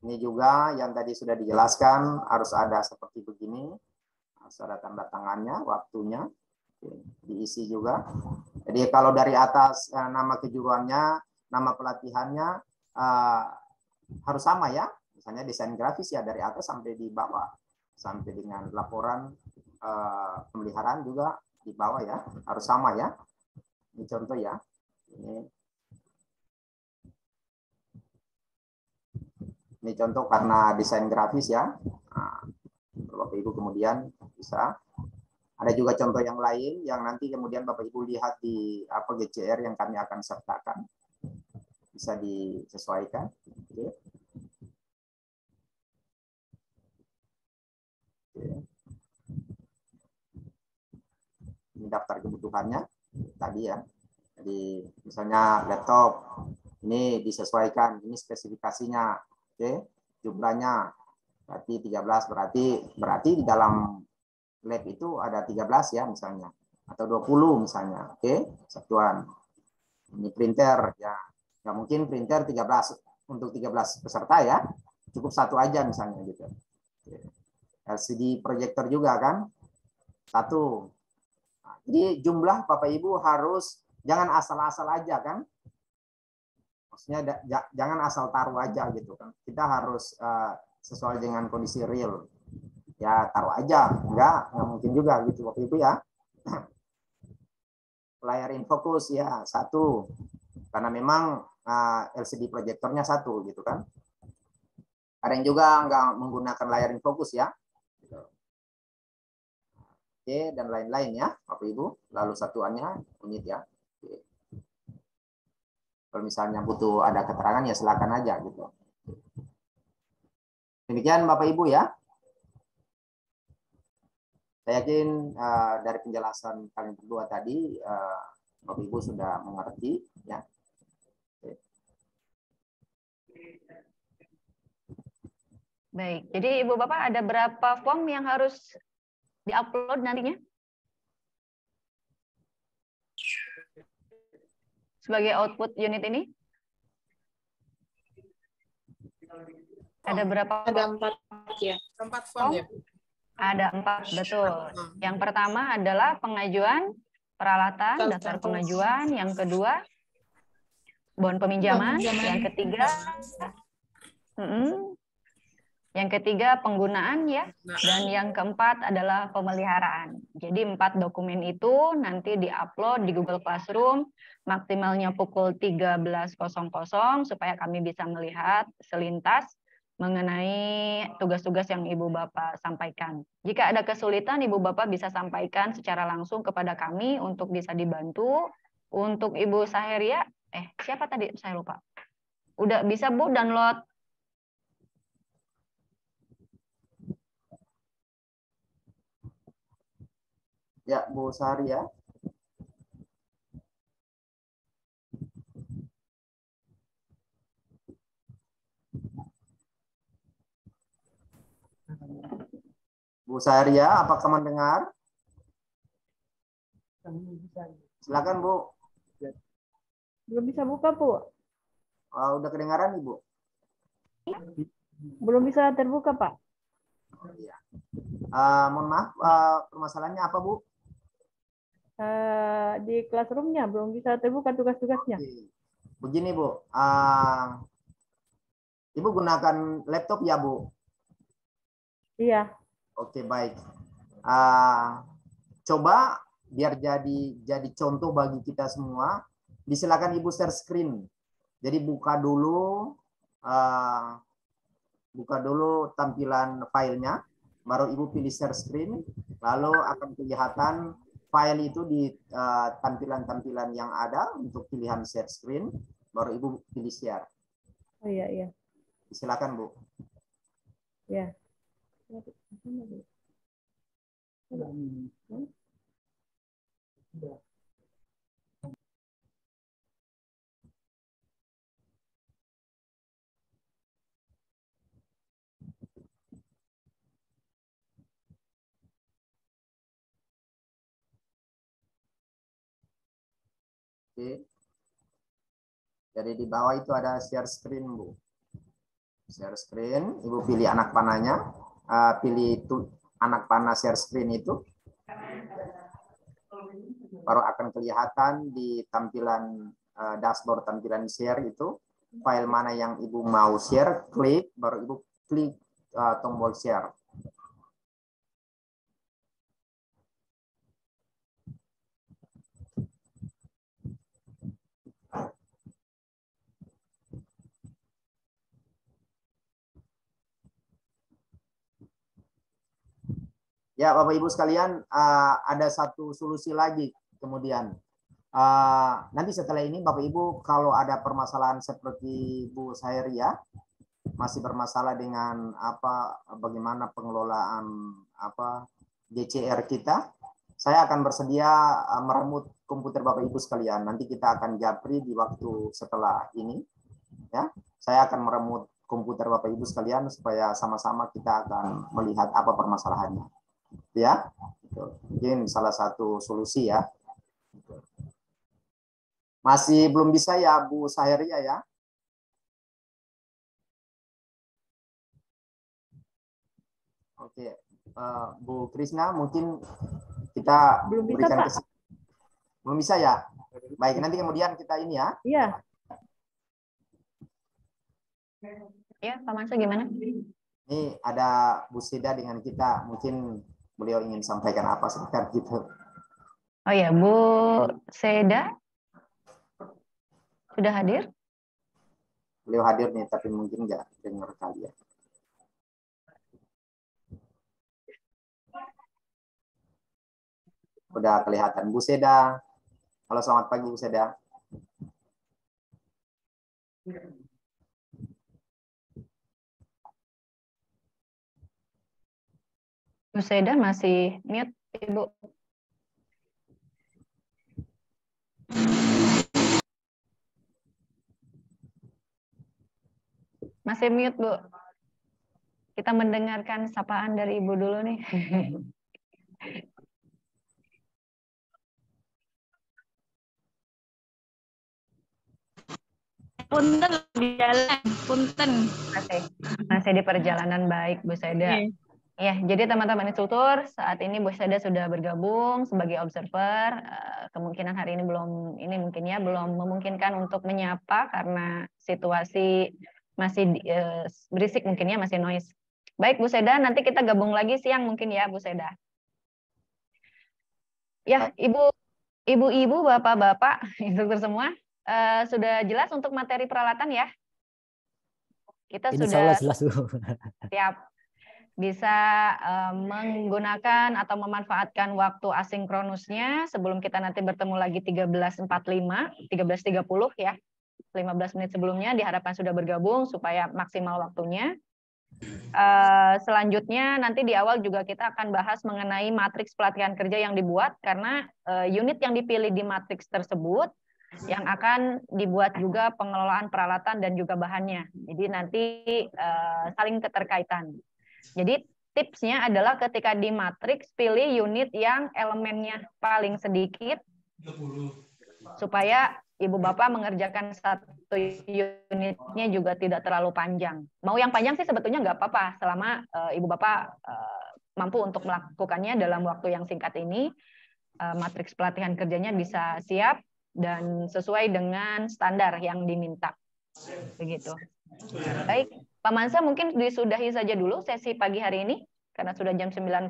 Ini juga yang tadi sudah dijelaskan, harus ada seperti begini, harus ada tanda tangannya, waktunya. Diisi juga. Jadi kalau dari atas nama kejuruannya, nama pelatihannya harus sama ya. Misalnya desain grafis ya dari atas sampai di bawah, sampai dengan laporan pemeliharaan juga di bawah ya, harus sama ya. Ini contoh ya. Ini contoh karena desain grafis ya. Nah, Bapak Ibu kemudian bisa. Ada juga contoh yang lain yang nanti kemudian Bapak Ibu lihat di GCR yang kami akan sertakan. Bisa disesuaikan. Oke. Ini daftar kebutuhannya tadi ya. Jadi misalnya laptop ini disesuaikan, ini spesifikasinya. Oke, jumlahnya berarti 13, berarti di dalam lab itu ada 13 ya misalnya, atau 20 misalnya. Oke, satuan. Ini printer ya, nggak mungkin printer 13 untuk 13 peserta ya, cukup satu aja misalnya gitu. LCD proyektor juga kan, satu. Nah, jadi jumlah Bapak Ibu harus jangan asal-asal aja kan, maksudnya jangan asal taruh aja gitu kan. Kita harus sesuai dengan kondisi real. ya taruh aja, nggak mungkin juga gitu waktu itu ya. Layar in focus ya 1, karena memang LCD proyektornya 1 gitu kan. Ada yang juga nggak menggunakan layar in focus ya. Oke, dan lain-lain ya Bapak Ibu. Lalu satuannya unit ya. Oke. Kalau misalnya butuh ada keterangan ya silakan aja gitu. Demikian Bapak Ibu ya. Saya yakin dari penjelasan kalian berdua tadi Bapak Ibu sudah mengerti ya. Baik, jadi Ibu Bapak ada berapa form yang harus diupload nantinya? Sebagai output unit ini? Ada berapa? Ada 4 ya. 4 form ya. Ada 4, betul. Yang pertama adalah pengajuan peralatan, daftar pengajuan. Yang kedua, bon peminjaman. Yang ketiga, yang ketiga penggunaan ya. Dan yang keempat adalah pemeliharaan. Jadi 4 dokumen itu nanti diupload di Google Classroom maksimalnya pukul 13.00 supaya kami bisa melihat selintas mengenai tugas-tugas yang Ibu Bapak sampaikan. Jika ada kesulitan, Ibu Bapak bisa sampaikan secara langsung kepada kami untuk bisa dibantu. Untuk Ibu Saheria, siapa tadi? Saya lupa. Udah bisa Bu download? Ya, Bu Saheria. Bu Saheria, apakah mendengar? Silakan Bu. Belum bisa buka, Bu. Udah kedengaran Ibu? Belum bisa terbuka, Pak. Iya. Mohon maaf, permasalahannya apa Bu? Di classroom-nya belum bisa terbuka tugas-tugasnya. Begini Bu, Ibu gunakan laptop ya Bu? Iya. Oke, baik. Coba biar jadi contoh bagi kita semua, disilakan Ibu share screen. Jadi buka dulu tampilan filenya, baru Ibu pilih share screen, lalu akan kelihatan file itu di tampilan-tampilan yang ada untuk pilihan share screen, baru Ibu pilih share. Oh iya, iya. Silakan Bu. Ya. Oke. Jadi di bawah itu ada share screen, Bu. Share screen, Ibu pilih anak panahnya, pilih anak panah share screen itu. Baru akan kelihatan di tampilan dashboard tampilan share itu, file mana yang Ibu mau share, klik, baru Ibu klik tombol share. Ya, Bapak Ibu sekalian, ada satu solusi lagi kemudian. Nanti setelah ini Bapak Ibu kalau ada permasalahan seperti Bu Saheria, masih bermasalah dengan bagaimana pengelolaan DCR kita, saya akan bersedia meremut komputer Bapak Ibu sekalian. Nanti kita akan japri di waktu setelah ini. Ya, saya akan meremut komputer Bapak Ibu sekalian supaya sama-sama kita akan melihat apa permasalahannya. Ya, mungkin salah satu solusi ya. Masih belum bisa ya Bu Saheria ya? Oke, Bu Krisna mungkin kita belum bisa, berikan Pak. Belum bisa ya? Baik, nanti kemudian kita ini ya. Iya. Ya, Pak Mansa gimana? Ini ada Bu Seda dengan kita, mungkin beliau ingin sampaikan apa sebentar gitu. Oh ya, Bu Seda sudah hadir? Beliau hadir nih, tapi mungkin nggak dengar kalian. Udah kelihatan Bu Seda. Halo, selamat pagi Bu Seda. Bu Seda masih mute, Ibu. Masih mute, Bu. Kita mendengarkan sapaan dari Ibu dulu nih. Punten di jalan, punten. Masih di perjalanan. Baik, Bu Seda. Ya, jadi teman-teman instruktur, saat ini Bu Seda sudah bergabung sebagai observer. Kemungkinan hari ini belum memungkinkan untuk menyapa karena situasi masih berisik mungkin ya, masih noise. Baik Bu Seda, nanti kita gabung lagi siang mungkin ya Bu Seda. Ya, ibu-ibu, bapak-bapak, instruktur semua, sudah jelas untuk materi peralatan ya? Kita sudah jelas, Bu. Siap. Bisa menggunakan atau memanfaatkan waktu asinkronusnya sebelum kita nanti bertemu lagi 13.30 ya. 15 menit sebelumnya diharapkan sudah bergabung supaya maksimal waktunya. Selanjutnya nanti di awal juga kita akan bahas mengenai matriks pelatihan kerja yang dibuat karena unit yang dipilih di matriks tersebut yang akan dibuat juga pengelolaan peralatan dan juga bahannya. Jadi nanti saling keterkaitan. Jadi tipsnya adalah ketika di matriks pilih unit yang elemennya paling sedikit supaya Ibu Bapak mengerjakan satu unitnya juga tidak terlalu panjang. Mau yang panjang sih sebetulnya nggak apa-apa selama Ibu Bapak mampu untuk melakukannya dalam waktu yang singkat ini. Matriks pelatihan kerjanya bisa siap dan sesuai dengan standar yang diminta. Begitu. Baik, Pak Mansa mungkin disudahi saja dulu sesi pagi hari ini karena sudah jam 9.45.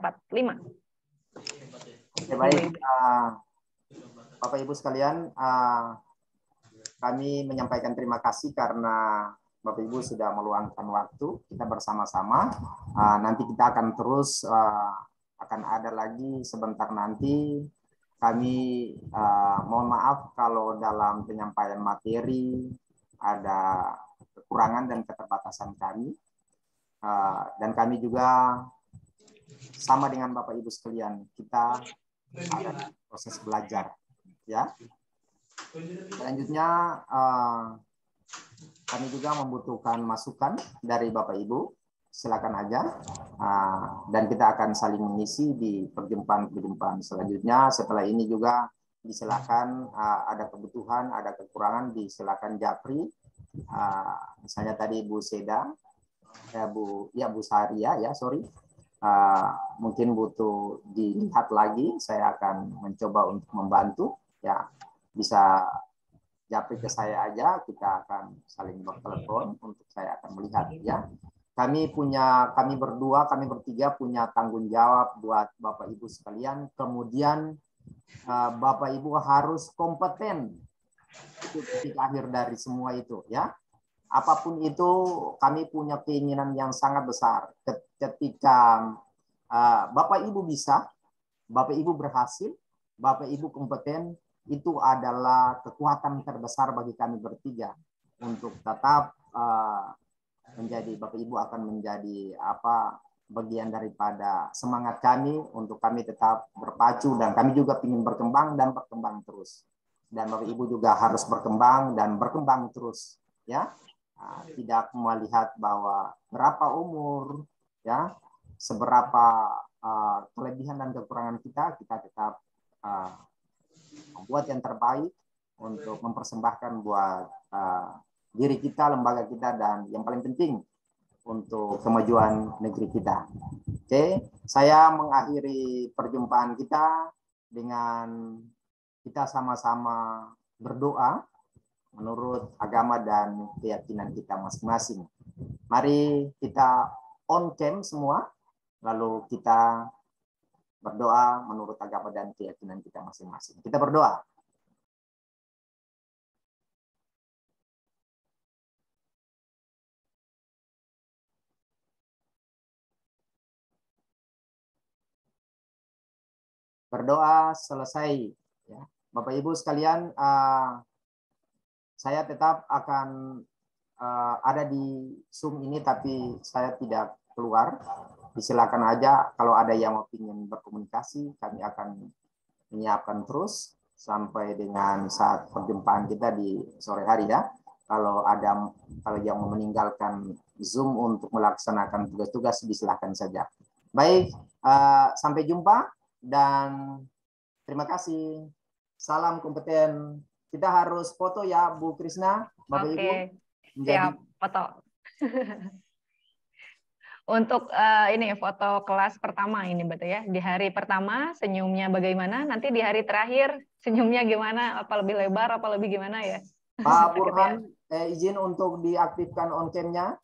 Oke, baik. Bapak Ibu sekalian, kami menyampaikan terima kasih karena Bapak Ibu sudah meluangkan waktu kita bersama-sama. Nanti kita akan terus akan ada lagi sebentar nanti. Kami mohon maaf kalau dalam penyampaian materi ada kekurangan dan keterbatasan kami, dan kami juga sama dengan Bapak Ibu sekalian, kita ada di proses belajar, ya. Selanjutnya kami juga membutuhkan masukan dari Bapak Ibu, silakan aja, dan kita akan saling mengisi di perjumpaan selanjutnya. Setelah ini juga disilakan ada kebutuhan, ada kekurangan, disilakan japri. Misalnya tadi Bu Seda, Bu Saria ya, sorry, mungkin butuh dilihat lagi. Saya akan mencoba untuk membantu. Ya, bisa japri ke saya aja. Kita akan saling bertelepon untuk saya akan melihat ya. Kami bertiga punya tanggung jawab buat Bapak Ibu sekalian. Kemudian Bapak Ibu harus kompeten itu titik akhir dari semua itu ya. Apapun itu kami punya keinginan yang sangat besar ketika Bapak Ibu bisa, Bapak Ibu berhasil, Bapak Ibu kompeten, itu adalah kekuatan terbesar bagi kami bertiga untuk tetap menjadi, Bapak Ibu akan menjadi bagian daripada semangat kami untuk kami tetap berpacu, dan kami juga ingin berkembang dan berkembang terus. Dan Bapak Ibu juga harus berkembang dan berkembang terus, ya. Tidak melihat bahwa berapa umur, ya, seberapa kelebihan dan kekurangan kita tetap membuat yang terbaik untuk mempersembahkan buat diri kita, lembaga kita, dan yang paling penting untuk kemajuan negeri kita. Oke, saya mengakhiri perjumpaan kita dengan kita sama-sama berdoa menurut agama dan keyakinan kita masing-masing. Mari kita on cam semua, lalu kita berdoa menurut agama dan keyakinan kita masing-masing. Kita berdoa. Berdoa selesai. Ya. Bapak Ibu sekalian, saya tetap akan ada di Zoom ini, tapi saya tidak keluar. Silakan aja kalau ada yang ingin berkomunikasi, kami akan menyiapkan terus sampai dengan saat perjumpaan kita di sore hari ya. Kalau yang mau meninggalkan Zoom untuk melaksanakan tugas-tugas, silakan saja. Baik, sampai jumpa dan terima kasih. Salam kompeten. Kita harus foto ya, Bu Krisna, Bapak Ibu. Siap, foto. Untuk ini foto kelas pertama ini betul ya. Di hari pertama senyumnya bagaimana, nanti di hari terakhir senyumnya gimana, apa lebih lebar, apa lebih gimana ya. Pak Burhan, izin untuk diaktifkan on cam-nya.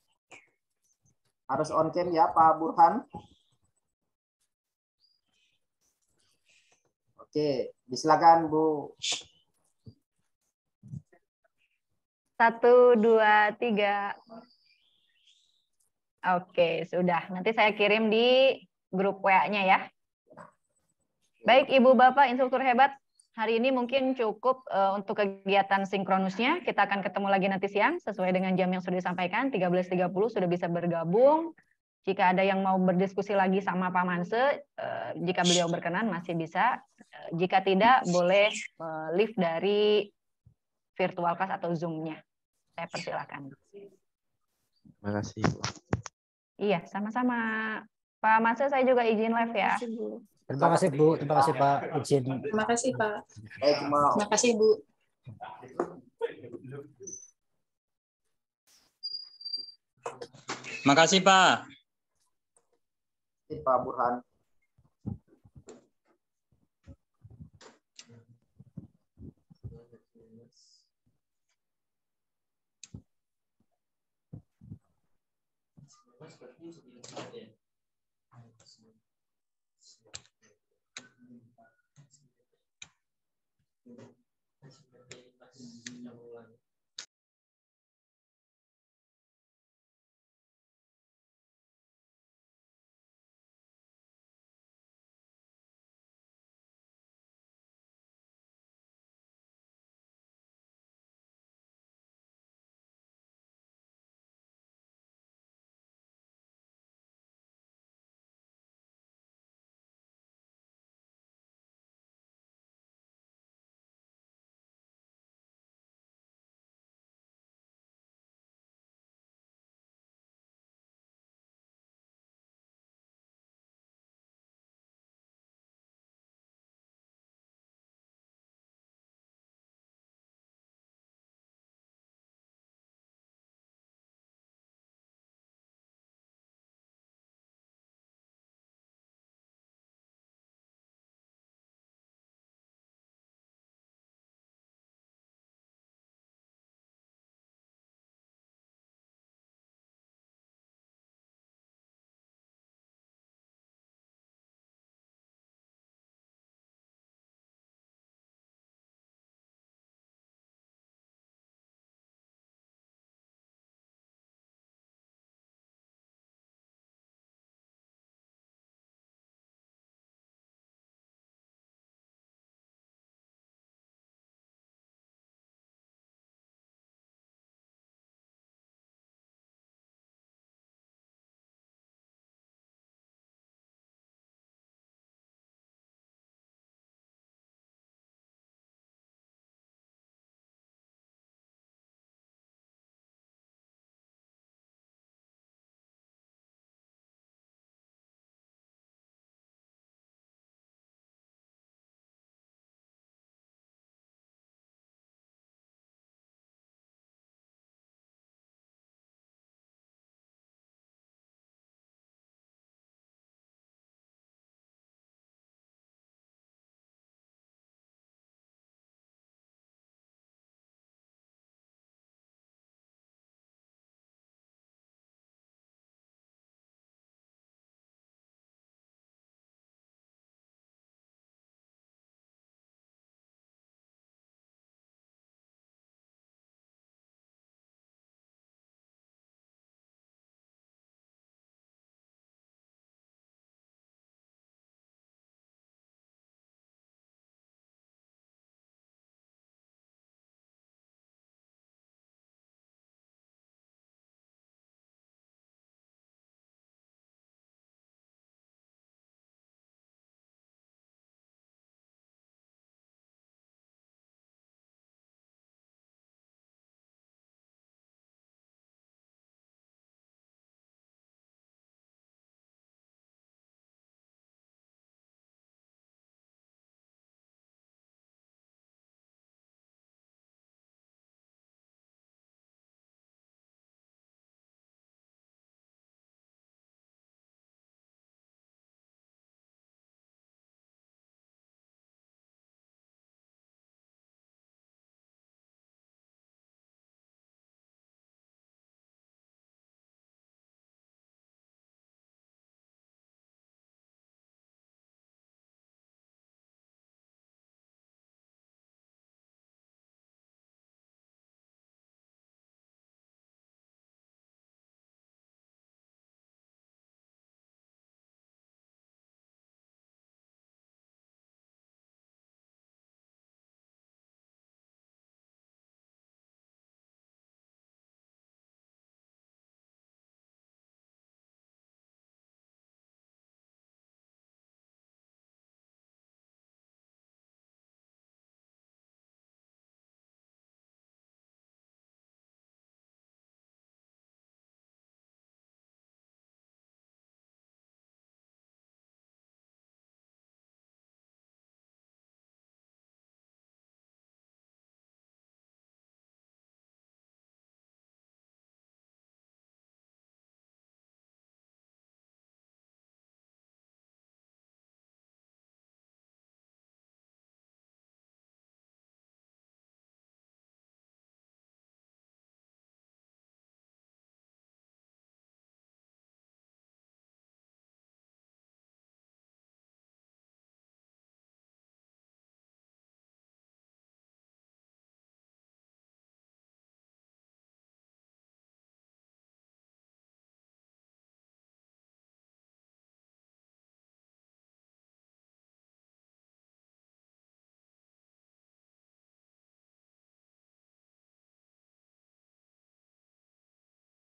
Harus on cam ya, Pak Burhan. Oke, disilakan Bu. 1, 2, 3. Oke, sudah. Nanti saya kirim di grup WA-nya ya. Baik, Ibu Bapak instruktur hebat. Hari ini mungkin cukup untuk kegiatan sinkronusnya. Kita akan ketemu lagi nanti siang sesuai dengan jam yang sudah disampaikan. 13.30 sudah bisa bergabung. Jika ada yang mau berdiskusi lagi sama Pak Manse, jika beliau berkenan masih bisa. Jika tidak, boleh live dari virtual class atau Zoom-nya. Saya persilakan. Terima kasih. Iya, sama-sama. Pak Manse, saya juga izin live ya. Terima kasih Bu, terima kasih Pak. Izin. Terima kasih Pak. Terima kasih Bu. Terima kasih Pak. Pak Burhan. Thank you.